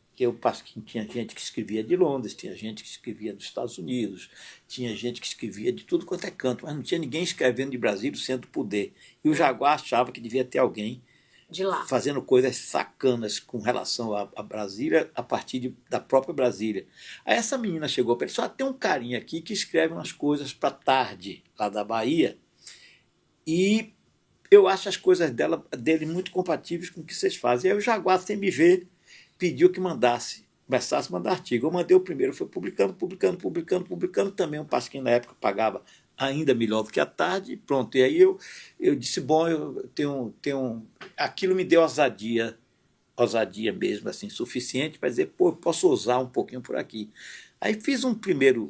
[SPEAKER 3] Porque o Pasquim tinha gente que escrevia de Londres, tinha gente que escrevia dos Estados Unidos, tinha gente que escrevia de tudo quanto é canto, mas não tinha ninguém escrevendo de Brasília, o centro do poder. E o Jaguar achava que devia ter alguém
[SPEAKER 2] de lá,
[SPEAKER 3] fazendo coisas sacanas com relação a Brasília, a partir da própria Brasília. Aí essa menina chegou para ele, só tem um carinha aqui que escreve umas coisas para tarde, lá da Bahia, e eu acho as coisas dele muito compatíveis com o que vocês fazem. Aí o Jaguar, sem me ver, pediu que começasse a mandar artigo. Eu mandei o primeiro, foi publicando, também o Pasquim na época pagava ainda melhor do que a tarde, e pronto. E aí eu disse, bom, eu tenho aquilo me deu ousadia mesmo, assim, suficiente para dizer, pô, eu posso ousar um pouquinho por aqui. Aí fiz um primeiro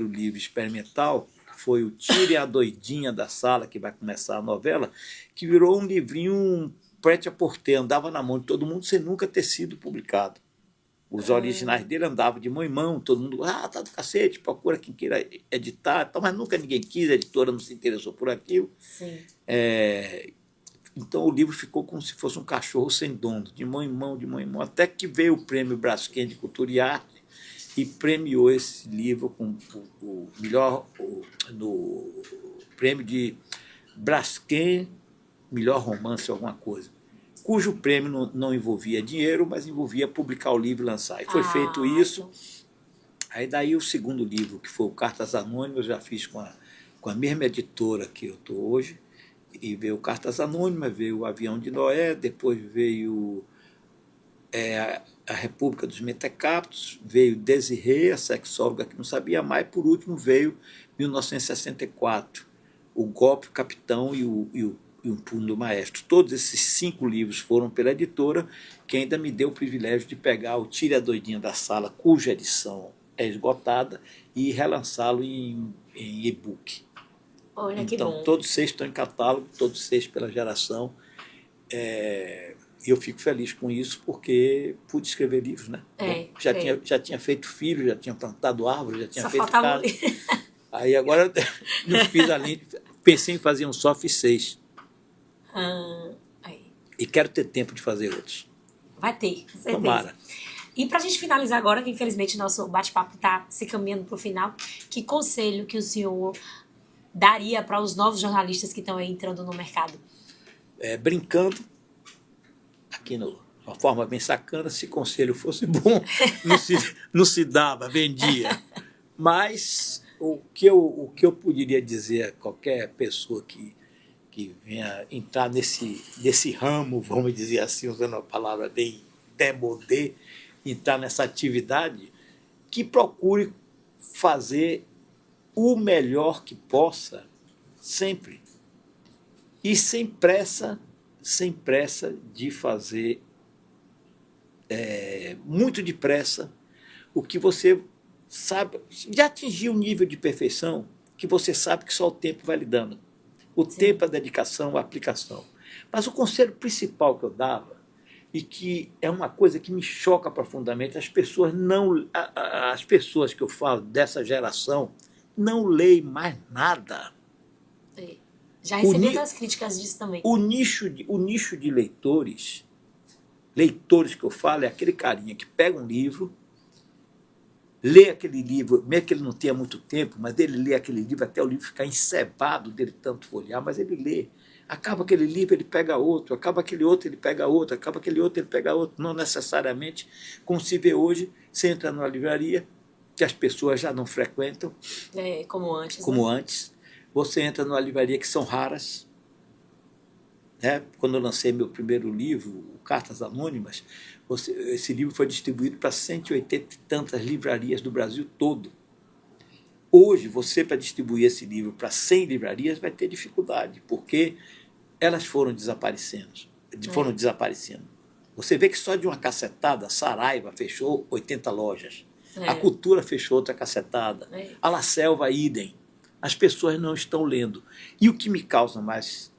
[SPEAKER 3] livro experimental, foi o Tire a Doidinha da Sala, que vai começar a novela, que virou um livrinho prêt-à-porter, andava na mão de todo mundo sem nunca ter sido publicado. Os originais dele andavam de mão em mão, todo mundo, tá do cacete, procura quem queira editar, mas nunca ninguém quis, a editora não se interessou por aquilo.
[SPEAKER 2] Sim.
[SPEAKER 3] Então o livro ficou como se fosse um cachorro sem dono, de mão em mão, até que veio o prêmio Braskem de Cultura e Arte, e premiou esse livro com no prêmio de Braskem, melhor romance, alguma coisa, cujo prêmio não envolvia dinheiro, mas envolvia publicar o livro e lançar. E foi feito isso. Aí daí o segundo livro, que foi o Cartas Anônimas, eu já fiz com a mesma editora que eu estou hoje, e veio Cartas Anônimas, veio o Avião de Noé, depois veio a República dos Mentecaptos, veio Desirê, a sexóloga que não sabia mais, por último veio 1964, O Golpe, o Capitão e o Punho do Maestro. Todos esses 5 livros foram pela editora, que ainda me deu o privilégio de pegar o Tire a Doidinha da Sala, cuja edição é esgotada, e relançá-lo em e-book.
[SPEAKER 2] Olha, que
[SPEAKER 3] então,
[SPEAKER 2] bom.
[SPEAKER 3] todos 6 estão em catálogo, todos 6 pela Geração. eu fico feliz com isso, porque pude escrever livros, né? Já tinha feito filho, já tinha plantado árvore, já tinha feito casa. Aí agora não fiz além, pensei em fazer um só, fiz 6. E quero ter tempo de fazer outros.
[SPEAKER 2] Vai ter, com certeza.
[SPEAKER 3] Tomara.
[SPEAKER 2] E para a gente finalizar agora, que infelizmente nosso bate-papo está se caminhando para o final, que conselho que o senhor daria para os novos jornalistas que estão aí entrando no mercado?
[SPEAKER 3] Brincando, aqui uma forma bem sacana, se conselho fosse bom, não se dava, vendia. Mas o que eu poderia dizer a qualquer pessoa que venha entrar nesse ramo, vamos dizer assim, usando a palavra bem démodé, entrar nessa atividade, que procure fazer o melhor que possa, sempre. E sem pressa de fazer muito depressa o que você sabe, já atingiu um nível de perfeição que você sabe que só o tempo vai lhe dando. O tempo, a dedicação, a aplicação. Mas o conselho principal que eu dava, e que é uma coisa que me choca profundamente, as pessoas que eu falo dessa geração não leem mais nada.
[SPEAKER 2] Já recebi outras críticas disso também.
[SPEAKER 3] O nicho de leitores que eu falo, é aquele carinha que pega um livro, lê aquele livro, mesmo que ele não tenha muito tempo, mas ele lê aquele livro até o livro ficar encebado dele tanto folhear, mas ele lê. Acaba aquele livro, ele pega outro, acaba aquele outro, ele pega outro, acaba aquele outro, ele pega outro. Não necessariamente, como se vê hoje, você entra numa livraria que as pessoas já não frequentam.
[SPEAKER 2] Como antes.
[SPEAKER 3] Como antes. Você entra numa livraria que são raras. Quando eu lancei meu primeiro livro, Cartas Anônimas, esse livro foi distribuído para 180 e tantas livrarias do Brasil todo. Hoje, você, para distribuir esse livro para 100 livrarias, vai ter dificuldade, porque elas foram desaparecendo. Você vê que só de uma cacetada, Saraiva fechou 80 lojas. A Cultura fechou outra cacetada. A La Selva, idem. As pessoas não estão lendo. E o que me causa mais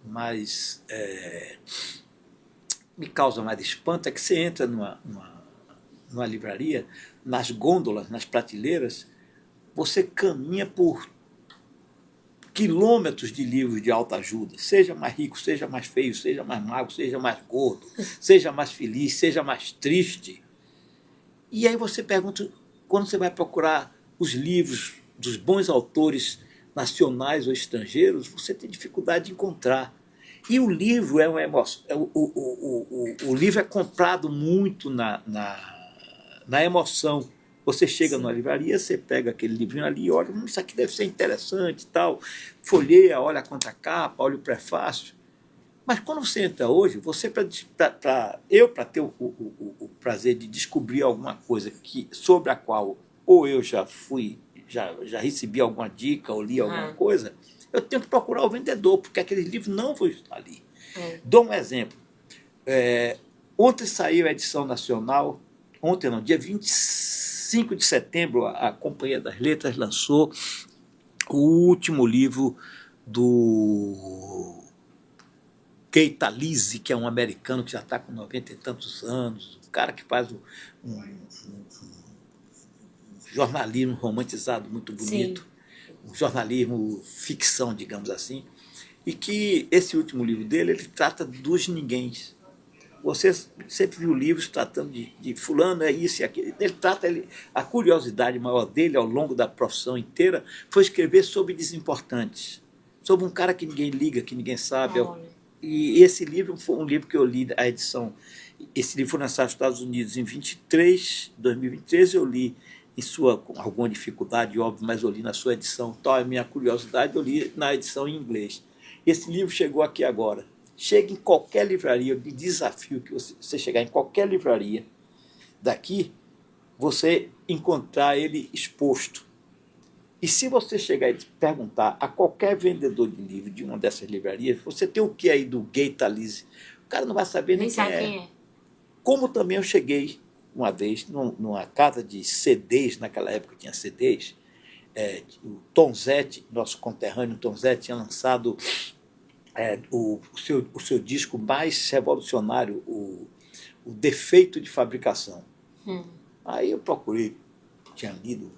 [SPEAKER 3] espanto é que você entra numa livraria, nas gôndolas, nas prateleiras, você caminha por quilômetros de livros de autoajuda, seja mais rico, seja mais feio, seja mais magro, seja mais gordo, seja mais feliz, seja mais triste. E aí você pergunta, quando você vai procurar os livros dos bons autores nacionais ou estrangeiros, você tem dificuldade de encontrar. E o livro é uma emoção. O livro é comprado muito na emoção. Você chega numa livraria, você pega aquele livrinho ali e olha, isso aqui deve ser interessante e tal, folheia, olha a contracapa, olha o prefácio. Mas quando você entra hoje, você para ter o prazer de descobrir alguma coisa sobre a qual ou eu já recebi alguma dica ou li alguma coisa, eu tenho que procurar o vendedor, porque aquele livro não vai estar ali. Dou um exemplo. Ontem saiu a edição nacional, dia 25 de setembro, a Companhia das Letras lançou o último livro do Keita Lise, que é um americano que já está com 90 e tantos anos, um cara que faz um jornalismo romantizado muito bonito, um jornalismo ficção, digamos assim, e que esse último livro dele, ele trata dos ninguéms. Você sempre viu livros tratando de fulano, é isso e aquilo. A curiosidade maior dele, ao longo da profissão inteira, foi escrever sobre desimportantes, sobre um cara que ninguém liga, que ninguém sabe. E esse livro foi um livro que eu li, a edição. Esse livro foi lançado nos Estados Unidos em 2023, eu li com alguma dificuldade, óbvio, mas eu li na sua edição. Tal é a minha curiosidade, eu li na edição em inglês. Esse livro chegou aqui agora. Chega em qualquer livraria, eu lhe desafio que você chegar em qualquer livraria daqui, você encontrar ele exposto. E se você chegar e perguntar a qualquer vendedor de livro de uma dessas livrarias, você tem o que aí do Keita Lise? O cara não vai saber nem quem é. Como também eu cheguei uma vez numa casa de CDs, naquela época tinha CDs, o Tom Zé, nosso conterrâneo Tom Zé, tinha lançado o seu disco mais revolucionário, o defeito de fabricação. Aí eu procurei, tinha lido,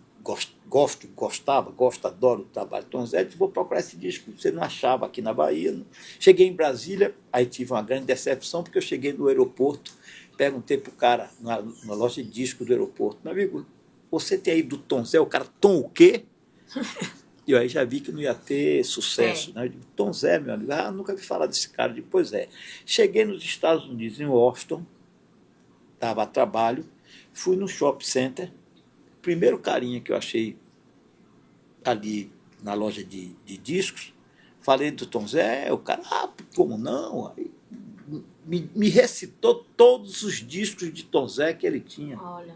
[SPEAKER 3] adoro o trabalho de Tom Zé, disse, vou procurar esse disco, você não achava aqui na Bahia. Cheguei em Brasília, aí tive uma grande decepção, porque eu cheguei no aeroporto, perguntei para o cara, na loja de disco do aeroporto, meu amigo, você tem aí do Tom Zé? O cara, Tom o quê? E eu aí já vi que não ia ter sucesso. Né? Eu digo, Tom Zé, meu amigo, nunca vi falar desse cara. Eu digo, pois é. Cheguei nos Estados Unidos, em Washington, estava a trabalho, fui no shopping center, primeiro carinha que eu achei ali na loja de discos, falei do Tom Zé, o cara, como não? Aí, me recitou todos os discos de Tom Zé que ele tinha.
[SPEAKER 2] Olha.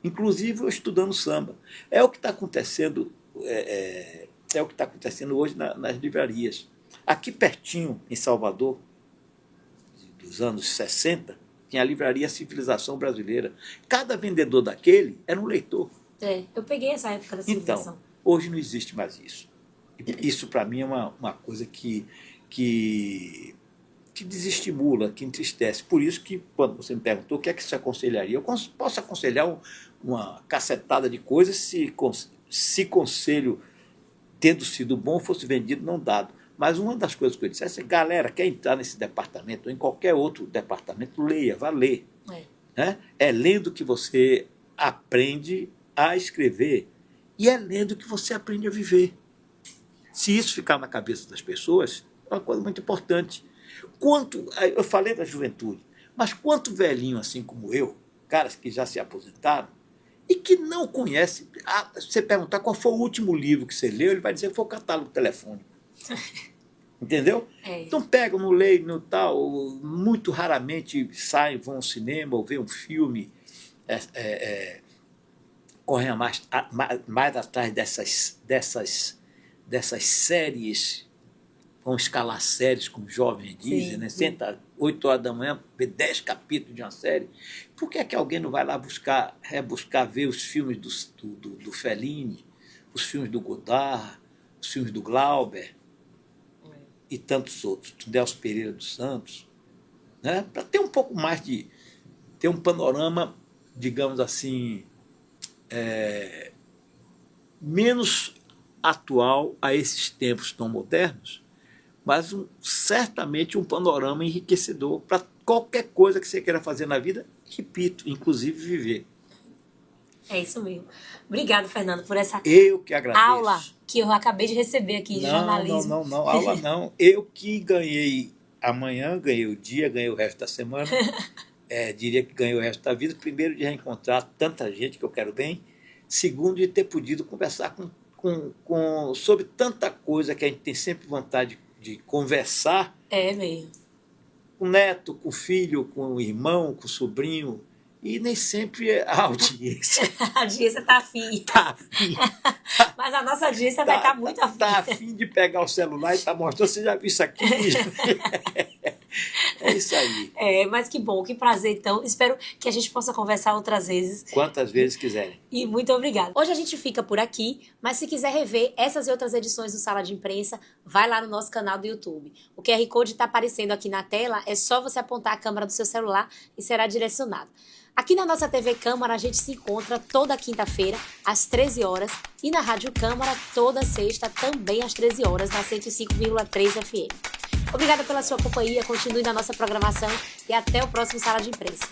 [SPEAKER 3] Inclusive eu estudando samba. É o que está acontecendo, é o que está acontecendo hoje nas livrarias. Aqui pertinho, em Salvador, dos anos 60, tinha a livraria Civilização Brasileira. Cada vendedor daquele era um leitor.
[SPEAKER 2] Eu peguei essa época da Civilização.
[SPEAKER 3] Então, hoje não existe mais isso. Isso, para mim, é uma coisa que desestimula, que entristece. Por isso que, quando você me perguntou o que é que você aconselharia, eu posso aconselhar uma cacetada de coisas se conselho, tendo sido bom, fosse vendido, não dado. Mas uma das coisas que eu disse é, galera, quer entrar nesse departamento ou em qualquer outro departamento, leia, vá ler. Né? É lendo que você aprende a escrever e é lendo que você aprende a viver. Se isso ficar na cabeça das pessoas, é uma coisa muito importante. Eu falei da juventude, mas quanto velhinho assim como eu, caras que já se aposentaram, e que não conhece, você perguntar qual foi o último livro que você leu, ele vai dizer que foi o catálogo telefônico. Entendeu? Então pegam, não leem, no tal, muito raramente saem, vão ao cinema ou vêem um filme, correm mais atrás dessas séries, vão escalar séries, como jovens dizem, né? Senta 8 horas da manhã, vê 10 capítulos de uma série. Por que é que alguém não vai lá buscar ver os filmes do Fellini, os filmes do Godard, os filmes do Glauber e tantos outros, do Delcio Pereira dos Santos, né? Para ter um pouco mais ter um panorama, digamos assim, menos atual a esses tempos tão modernos, mas certamente um panorama enriquecedor para qualquer coisa que você queira fazer na vida, repito, inclusive viver.
[SPEAKER 2] É isso mesmo. Obrigado, Fernando, por essa
[SPEAKER 3] eu que agradeço.
[SPEAKER 2] Aula que eu acabei de receber aqui de jornalismo.
[SPEAKER 3] Não, aula não. Eu que ganhei amanhã, ganhei o dia, ganhei o resto da semana, diria que ganhei o resto da vida. Primeiro, de reencontrar tanta gente que eu quero bem. Segundo, de ter podido conversar sobre tanta coisa que a gente tem sempre vontade de conversar.
[SPEAKER 2] É mesmo.
[SPEAKER 3] Com o neto, com o filho, com o irmão, com o sobrinho. E nem sempre a audiência.
[SPEAKER 2] A audiência está afim. Mas a nossa audiência vai estar muito afim.
[SPEAKER 3] Está afim de pegar o celular e está mostrando, você já viu isso aqui? É isso aí.
[SPEAKER 2] Mas que bom, que prazer, então. Espero que a gente possa conversar outras vezes.
[SPEAKER 3] Quantas vezes quiserem.
[SPEAKER 2] E muito obrigada. Hoje a gente fica por aqui, mas se quiser rever essas e outras edições do Sala de Imprensa, vai lá no nosso canal do YouTube. O QR Code está aparecendo aqui na tela, é só você apontar a câmera do seu celular e será direcionado. Aqui na nossa TV Câmara, a gente se encontra toda quinta-feira, às 13 horas, e na Rádio Câmara, toda sexta, também às 13 horas, na 105,3 FM. Obrigada pela sua companhia, continue na nossa programação e até o próximo Sala de Imprensa.